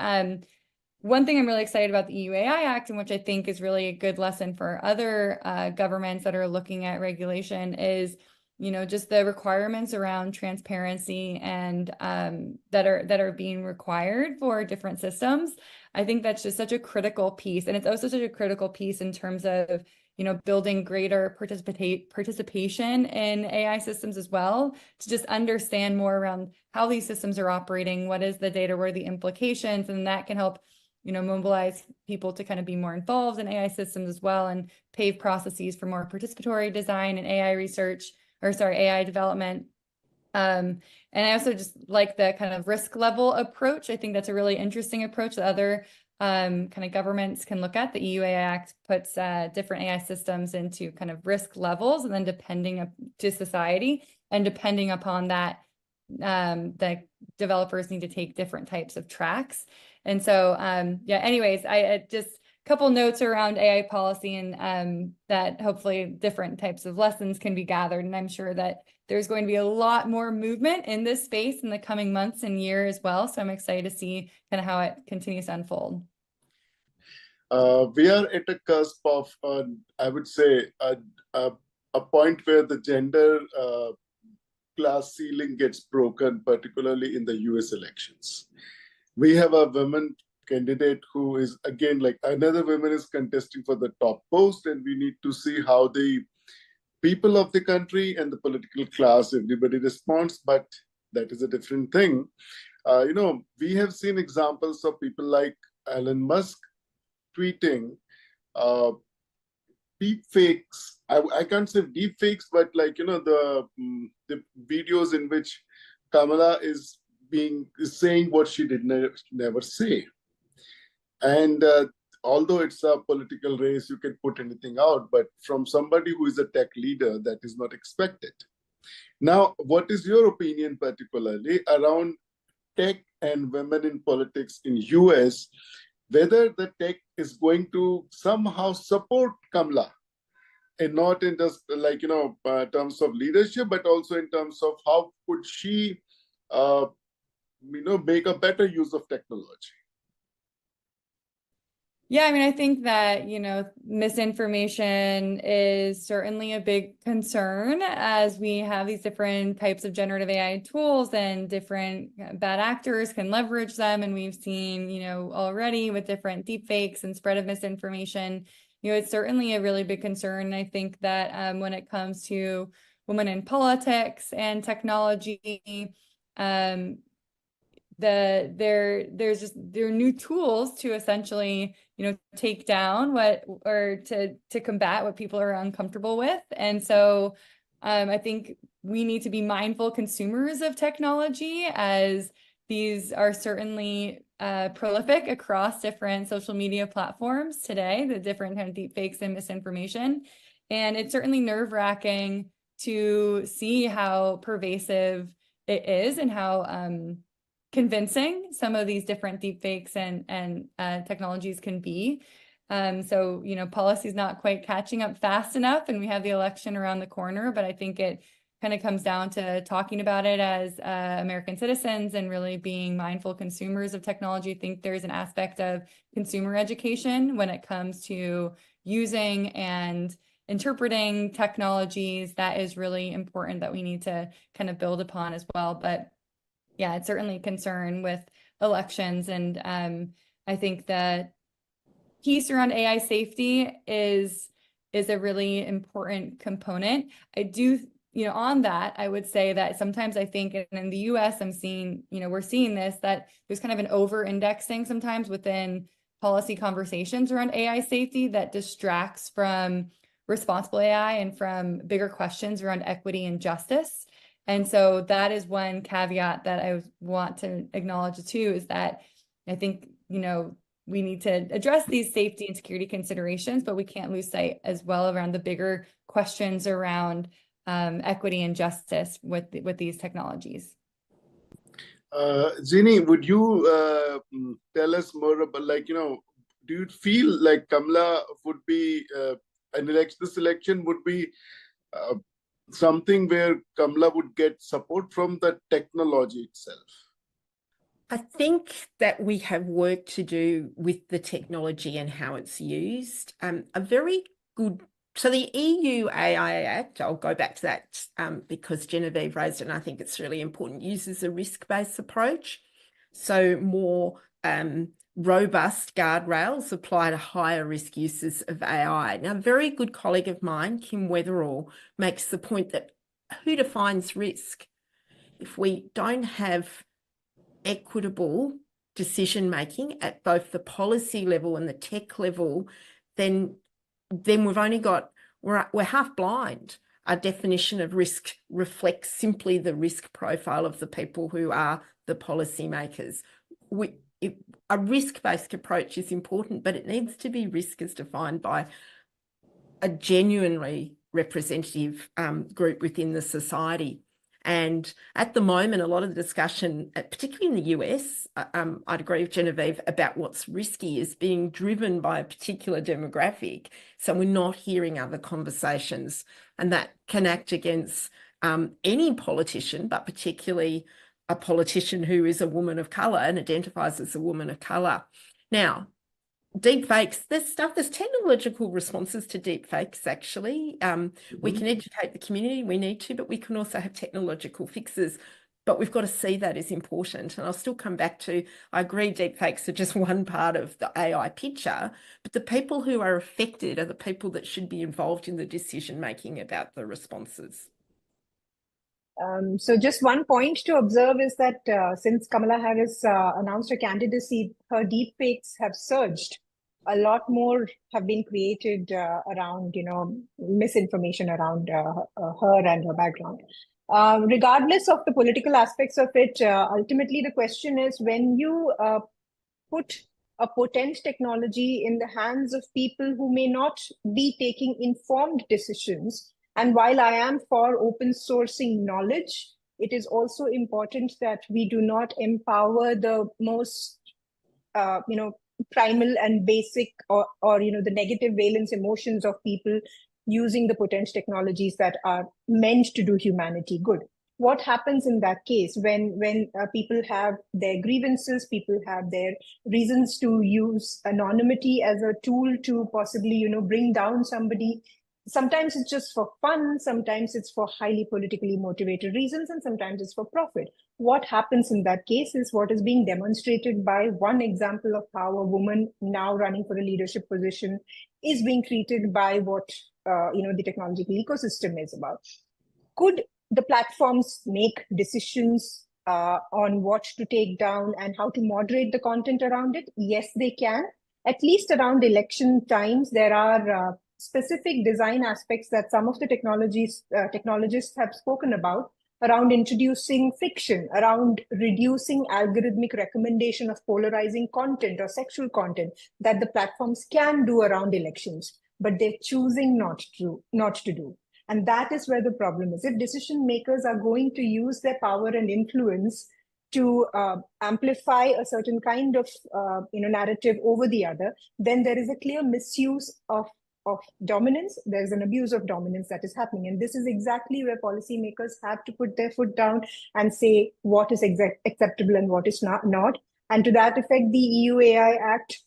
Speaker 5: one thing I'm really excited about the EU AI Act, and which I think is really a good lesson for other governments that are looking at regulation, is just the requirements around transparency and that are being required for different systems. I think that's just such a critical piece, and it's also such a critical piece in terms of building greater participation in AI systems as well, to just understand more around how these systems are operating, what is the data, what are the implications, and that can help mobilize people to kind of be more involved in AI systems as well, and pave processes for more participatory design and AI development. And I also just like the kind of risk level approach. I think that's a really interesting approach that other kind of governments can look at. The EU AI Act puts different AI systems into kind of risk levels, and then depending to society, and depending upon that, the developers need to take different types of tracks. And so, yeah, anyways, I just a couple notes around AI policy, and that hopefully different types of lessons can be gathered. And I'm sure that there's going to be a lot more movement in this space in the coming months and year as well. So I'm excited to see kind of how it continues to unfold.
Speaker 2: We are at a cusp of, I would say, a point where the gender class ceiling gets broken, particularly in the US elections. We have a woman candidate who is, again, like another woman is contesting for the top post, and we need to see how the people of the country and the political class, everybody responds, but that is a different thing. You know, we have seen examples of people like Elon Musk tweeting deep fakes. I can't say deep fakes, but like, you know, the videos in which Kamala is saying what she did never say. And although it's a political race, you can put anything out, but from somebody who is a tech leader, that is not expected. Now, what is your opinion particularly around tech and women in politics in US, whether the tech is going to somehow support Kamala, and not in just like, you know, terms of leadership, but also in terms of how could she, you know, make a better use of technology?
Speaker 5: Yeah, I mean, I think that, you know, misinformation is certainly a big concern as we have these different types of generative AI tools, and different bad actors can leverage them. And we've seen, you know, already with different deepfakes and spread of misinformation, you know, it's certainly a really big concern. And I think that when it comes to women in politics and technology, there are new tools to essentially, you know, take down to combat what people are uncomfortable with. And so I think we need to be mindful consumers of technology, as these are certainly prolific across different social media platforms today, the different kind of deep fakes and misinformation. And it's certainly nerve-wracking to see how pervasive it is, and how convincing some of these different deepfakes and technologies can be. So, you know, policy is not quite catching up fast enough, and we have the election around the corner, but I think it kind of comes down to talking about it as American citizens and really being mindful consumers of technology. I think there's an aspect of consumer education when it comes to using and interpreting technologies that is really important, that we need to kind of build upon as well. But yeah, it's certainly a concern with elections. And I think that piece around AI safety is a really important component. I do, you know, on that, I would say that sometimes I think in the US, I'm seeing, you know, we're seeing this, that there's kind of an over-indexing sometimes within policy conversations around AI safety that distracts from responsible AI and from bigger questions around equity and justice. And so that is one caveat that I want to acknowledge too, is that I think, you know, we need to address these safety and security considerations, but we can't lose sight as well around the bigger questions around equity and justice with these technologies.
Speaker 2: Jeannie, would you tell us more about, like, you know, do you feel like Kamala would be, this election would be something where Kamala would get support from the technology itself?
Speaker 3: I think that we have work to do with the technology and how it's used. So the EU AI Act, I'll go back to that because Genevieve raised it, and I think it's really important, uses a risk-based approach. So more robust guardrails apply to higher risk uses of AI. Now, a very good colleague of mine, Kim Weatherall, makes the point that who defines risk? If we don't have equitable decision-making at both the policy level and the tech level, then we've only got, we're half blind. Our definition of risk reflects simply the risk profile of the people who are the policymakers. a risk-based approach is important, but it needs to be risk as defined by a genuinely representative group within the society. And at the moment, a lot of the discussion, particularly in the US, I'd agree with Genevieve about what's risky is being driven by a particular demographic. So we're not hearing other conversations, and that can act against any politician, but particularly a politician who is a woman of colour and identifies as a woman of colour. Now, deepfakes, there's technological responses to deepfakes, actually. We can educate the community, we need to, but we can also have technological fixes. But we've got to see that as important. And I'll still come back to, I agree deepfakes are just one part of the AI picture, but the people who are affected are the people that should be involved in the decision-making about the responses.
Speaker 6: So just one point to observe is that since Kamala Harris announced her candidacy, her deepfakes have surged. A lot more have been created around, misinformation around her and her background. Regardless of the political aspects of it, ultimately the question is, when you put a potent technology in the hands of people who may not be taking informed decisions, and while I am for open sourcing knowledge, it is also important that we do not empower the most, primal and basic or the negative valence emotions of people using the potent technologies that are meant to do humanity good. What happens in that case when people have their grievances, people have their reasons to use anonymity as a tool to possibly, bring down somebody? Sometimes it's just for fun, sometimes it's for highly politically motivated reasons, and sometimes it's for profit. What happens in that case is what is being demonstrated by one example of how a woman now running for a leadership position is being treated by what the technological ecosystem is about. Could the platforms make decisions on what to take down and how to moderate the content around it? Yes, they can. At least around election times, there are specific design aspects that some of the technologists have spoken about around introducing fiction, around reducing algorithmic recommendation of polarizing content or sexual content that the platforms can do around elections, but they're choosing not to do. And that is where the problem is. If decision makers are going to use their power and influence to amplify a certain kind of narrative over the other, then there is a clear misuse of dominance. There's an abuse of dominance that is happening. And this is exactly where policymakers have to put their foot down and say what is acceptable and what is not. And to that effect, the EU AI Act,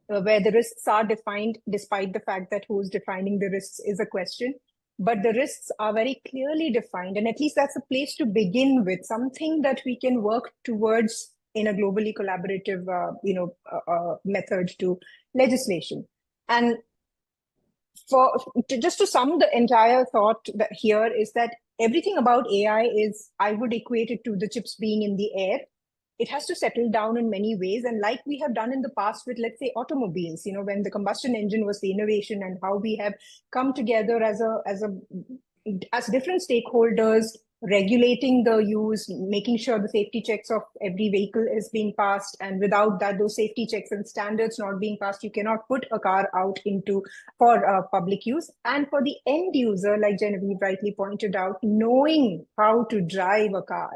Speaker 6: where the risks are defined, despite the fact that who's defining the risks is a question, but the risks are very clearly defined. And at least that's a place to begin with, something that we can work towards in a globally collaborative method to legislation. And just to sum the entire thought here is that everything about AI is, I would equate it to the chips being in the air. It has to settle down in many ways. And like we have done in the past with, let's say, automobiles, when the combustion engine was the innovation, and how we have come together as different stakeholders, regulating the use, making sure the safety checks of every vehicle is being passed. And without that, those safety checks and standards not being passed, you cannot put a car out for public use. And for the end user, like Genevieve rightly pointed out, knowing how to drive a car.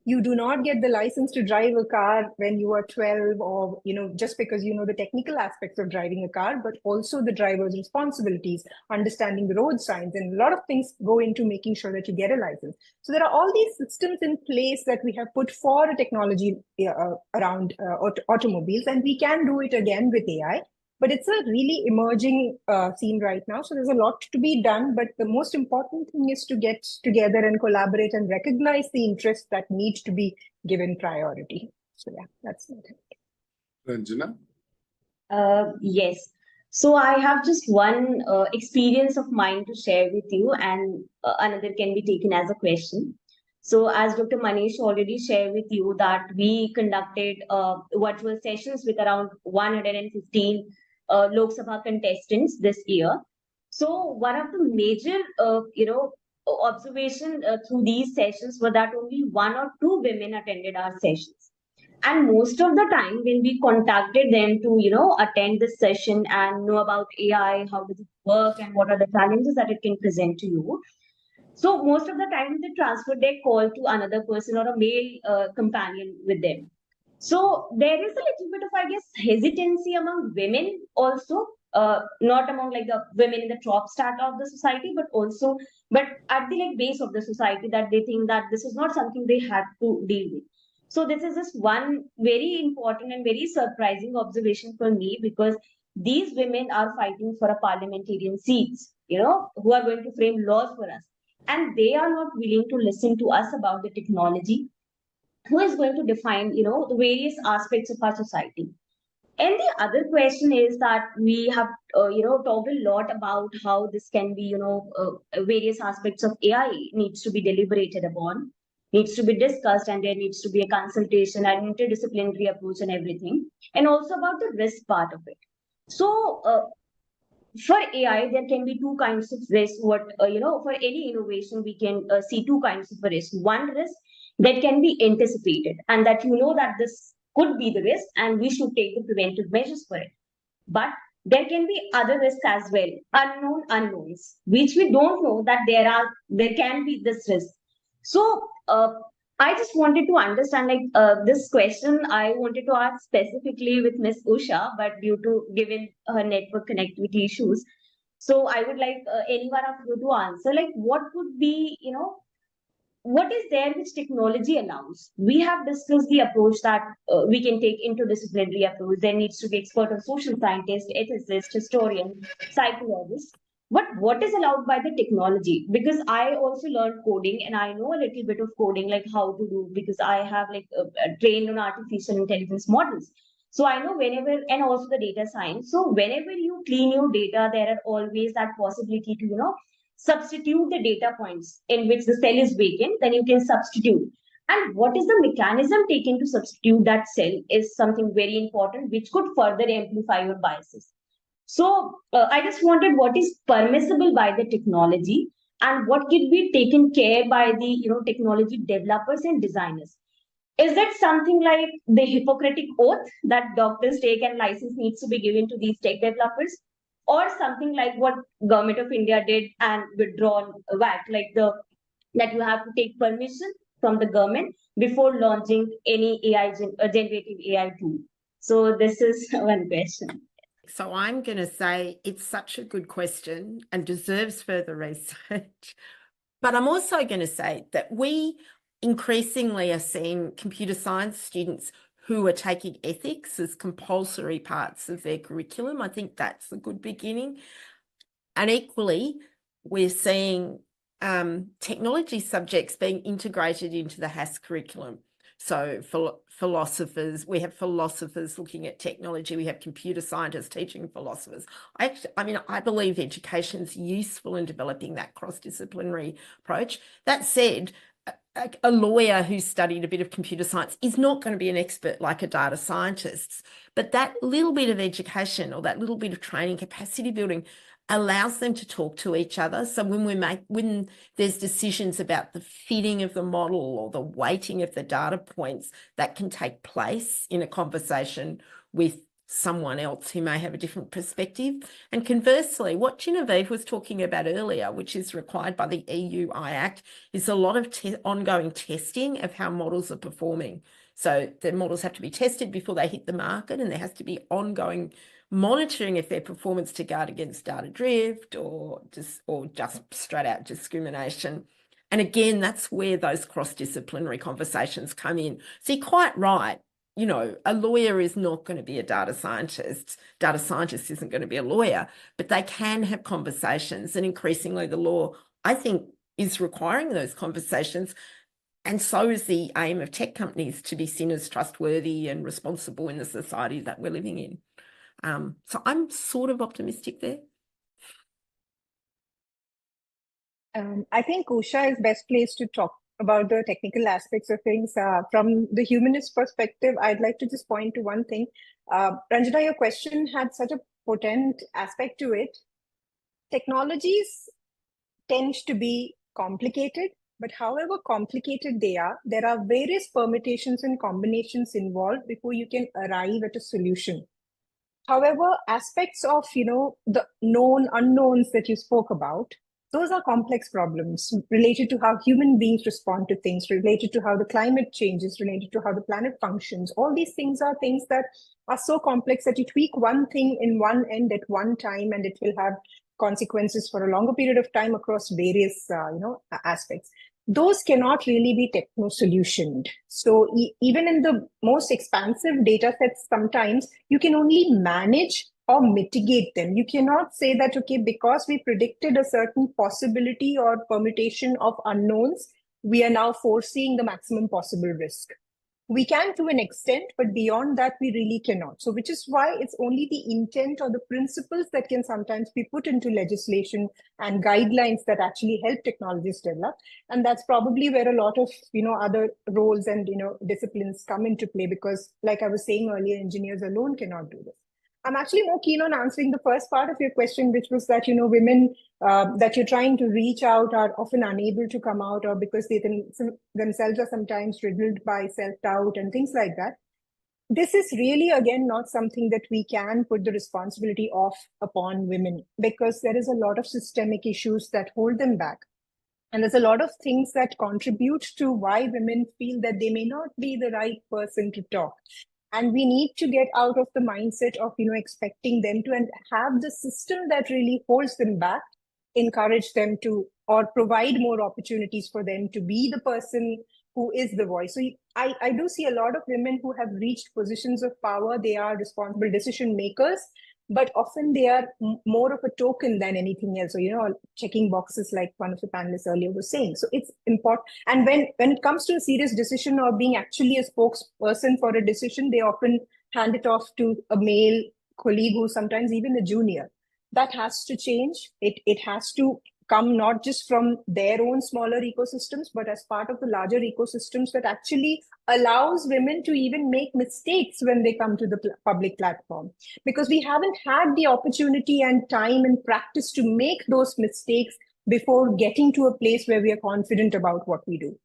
Speaker 6: You do not get the license to drive a car when you are 12 or, just because you know the technical aspects of driving a car, but also the driver's responsibilities, understanding the road signs, and a lot of things go into making sure that you get a license. So there are all these systems in place that we have put for a technology around automobiles, and we can do it again with AI. But it's a really emerging scene right now. So there's a lot to be done. But the most important thing is to get together and collaborate and recognize the interests that need to be given priority. So yeah, that's it.
Speaker 2: Ranjana?
Speaker 1: Yes. So I have just one experience of mine to share with you, and another can be taken as a question. So as Dr. Manish already shared with you that we conducted virtual sessions with around 115 Lok Sabha contestants this year. So one of the major, observation through these sessions were that only 1 or 2 women attended our sessions. And most of the time when we contacted them to, attend this session and know about AI, how does it work and what are the challenges that it can present to you. So most of the time they transferred their call to another person or a male companion with them. So there is a little bit of, I guess, hesitancy among women also, not among like the women in the top strata of the society, but at the like base of the society, that they think that this is not something they have to deal with. So this is just one very important and very surprising observation for me, because these women are fighting for a parliamentarian seats, who are going to frame laws for us. And they are not willing to listen to us about the technology, who is going to define, the various aspects of our society. And the other question is that we have, talked a lot about how this can be, various aspects of AI needs to be deliberated upon, needs to be discussed, and there needs to be a consultation and interdisciplinary approach and everything, and also about the risk part of it. So, for AI, there can be two kinds of risk. For any innovation, we can see two kinds of risk. One risk that can be anticipated, and that that this could be the risk, and we should take the preventive measures for it. But there can be other risks as well, unknown unknowns, which we don't know that there can be this risk. So I just wanted to understand, like, this question I wanted to ask specifically with Miss Usha, but due to given her network connectivity issues, so I would like any one of you to answer, like, what could be, what is there which technology allows? We have discussed the approach that we can take interdisciplinary approach. There needs to be expert or social scientist, ethicist, historian, psychologist. But what is allowed by the technology? Because I also learned coding and I know a little bit of coding, like how to do, because I have like trained on artificial intelligence models. So I know whenever, and also the data science. So whenever you clean your data, there are always that possibility to, substitute the data points in which the cell is vacant, then you can substitute. And what is the mechanism taken to substitute that cell is something very important, which could further amplify your biases. So I just wanted what is permissible by the technology and what could be taken care by the technology developers and designers. Is that something like the Hippocratic oath that doctors take and license needs to be given to these tech developers? Or something like what Government of India did and withdrawn VAT, like that you have to take permission from the government before launching any generative AI tool. So this is one question.
Speaker 3: So I'm going to say it's such a good question and deserves further research. But I'm also going to say that we increasingly are seeing computer science students who are taking ethics as compulsory parts of their curriculum. I think that's a good beginning. And equally, we're seeing technology subjects being integrated into the HASS curriculum. So for philosophers, we have philosophers looking at technology. We have computer scientists teaching philosophers. I believe education's useful in developing that cross-disciplinary approach. That said, a lawyer who's studied a bit of computer science is not going to be an expert like a data scientist, but that little bit of education or that little bit of training, capacity building allows them to talk to each other. So when there's decisions about the fitting of the model or the weighting of the data points, that can take place in a conversation with someone else who may have a different perspective. And conversely, what Genevieve was talking about earlier, which is required by the EU AI Act, is a lot of ongoing testing of how models are performing. So the models have to be tested before they hit the market, and there has to be ongoing monitoring of their performance to guard against data drift or just straight out discrimination. And again, that's where those cross-disciplinary conversations come in. So you're quite right. A lawyer is not going to be a data scientist. Data scientist isn't going to be a lawyer, but they can have conversations. And increasingly the law, I think, is requiring those conversations. And so is the aim of tech companies to be seen as trustworthy and responsible in the society that we're living in. So I'm sort of optimistic there.
Speaker 6: I think Usha is best placed to talk about the technical aspects of things. From the humanist perspective, I'd like to just point to one thing. Ranjana, your question had such a potent aspect to it. Technologies tend to be complicated But however complicated they are, there are various permutations and combinations involved before you can arrive at a solution. However, aspects of, the known unknowns that you spoke about, those are complex problems related to how human beings respond to things, related to how the climate changes, related to how the planet functions. All these things are things that are so complex that you tweak one thing in one end at one time, and it will have consequences for a longer period of time across various, aspects. Those cannot really be techno-solutioned. So even in the most expansive data sets, sometimes you can only manage or mitigate them. You cannot say that, okay, because we predicted a certain possibility or permutation of unknowns, we are now foreseeing the maximum possible risk. We can to an extent, but beyond that, we really cannot. So which is why it's only the intent or the principles that can sometimes be put into legislation and guidelines that actually help technologists develop. And that's probably where a lot of, other roles and, disciplines come into play, because like I was saying earlier, engineers alone cannot do this. I'm actually more keen on answering the first part of your question, which was that, women that you're trying to reach out are often unable to come out, or because they themselves are sometimes riddled by self-doubt and things like that. This is really, again, not something that we can put the responsibility off upon women, because there is a lot of systemic issues that hold them back. And there's a lot of things that contribute to why women feel that they may not be the right person to talk. And we need to get out of the mindset of, expecting them to, and have the system that really holds them back, encourage them to, or provide more opportunities for them to be the person who is the voice. So I do see a lot of women who have reached positions of power. They are responsible decision makers, but often they are more of a token than anything else. So, checking boxes, like one of the panelists earlier was saying. So it's important. And when it comes to a serious decision or being actually a spokesperson for a decision, they often hand it off to a male colleague who's sometimes even a junior. That has to change. It has to come not just from their own smaller ecosystems, but as part of the larger ecosystems that actually allows women to even make mistakes when they come to the public platform. Because we haven't had the opportunity and time and practice to make those mistakes before getting to a place where we are confident about what we do.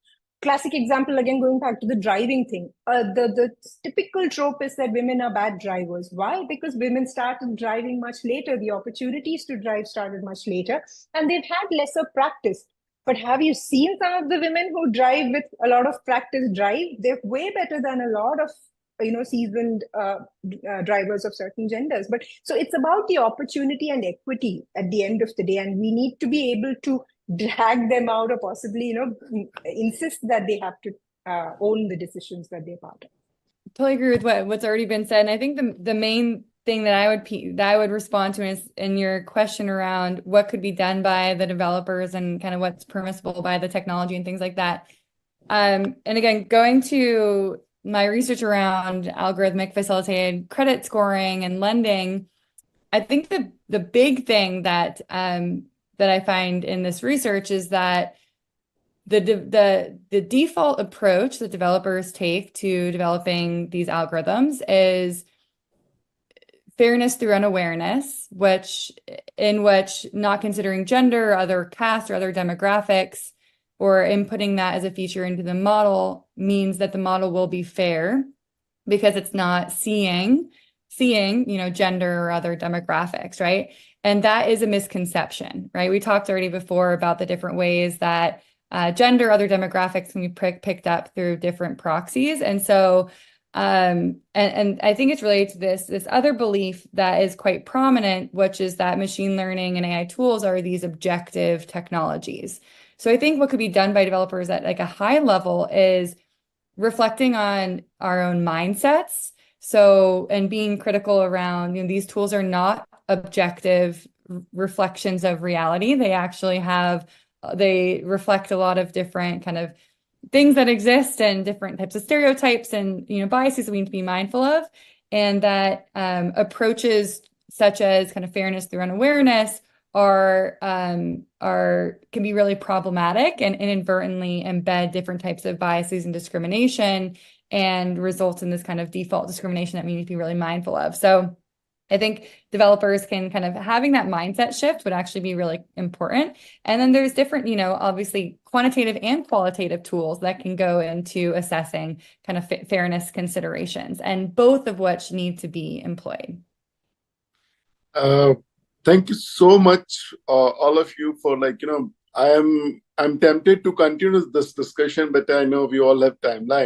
Speaker 6: Classic example, again, going back to the driving thing. The typical trope is that women are bad drivers. Why? Because women started driving much later. The opportunities to drive started much later, and they've had lesser practice. But have you seen some of the women who drive with a lot of practice drive? They're way better than a lot of seasoned drivers of certain genders. But so it's about the opportunity and equity at the end of the day, and we need to be able to drag them out, or possibly insist that they have to own the decisions that they're part of.
Speaker 5: Totally agree with what's already been said. And I think the main thing that I would respond to is in your question around what could be done by the developers and kind of what's permissible by the technology and things like that. And again, going to my research around algorithmic facilitated credit scoring and lending, I think the big thing that I find in this research is that the default approach that developers take to developing these algorithms is fairness through unawareness, in which not considering gender, or other caste, or other demographics, or inputting that as a feature into the model means that the model will be fair because it's not seeing, gender or other demographics, right? And that is a misconception, right? We talked already before about the different ways that gender, other demographics can be picked up through different proxies. And so, and I think it's related to this other belief that is quite prominent, which is that machine learning and AI tools are these objective technologies. So I think what could be done by developers at like a high level is reflecting on our own mindsets. So, and being critical around, these tools are not objective reflections of reality. They actually they reflect a lot of different kind of things that exist and different types of stereotypes and, biases that we need to be mindful of. And that approaches such as kind of fairness through unawareness can be really problematic and inadvertently embed different types of biases and discrimination and results in this kind of default discrimination that we need to be really mindful of. So I think developers can kind of having that mindset shift would actually be really important. And then there's different, obviously quantitative and qualitative tools that can go into assessing kind of fairness considerations, and both of which need to be employed.
Speaker 2: Thank you so much, all of you, for I'm tempted to continue this discussion, but I know we all have timelines.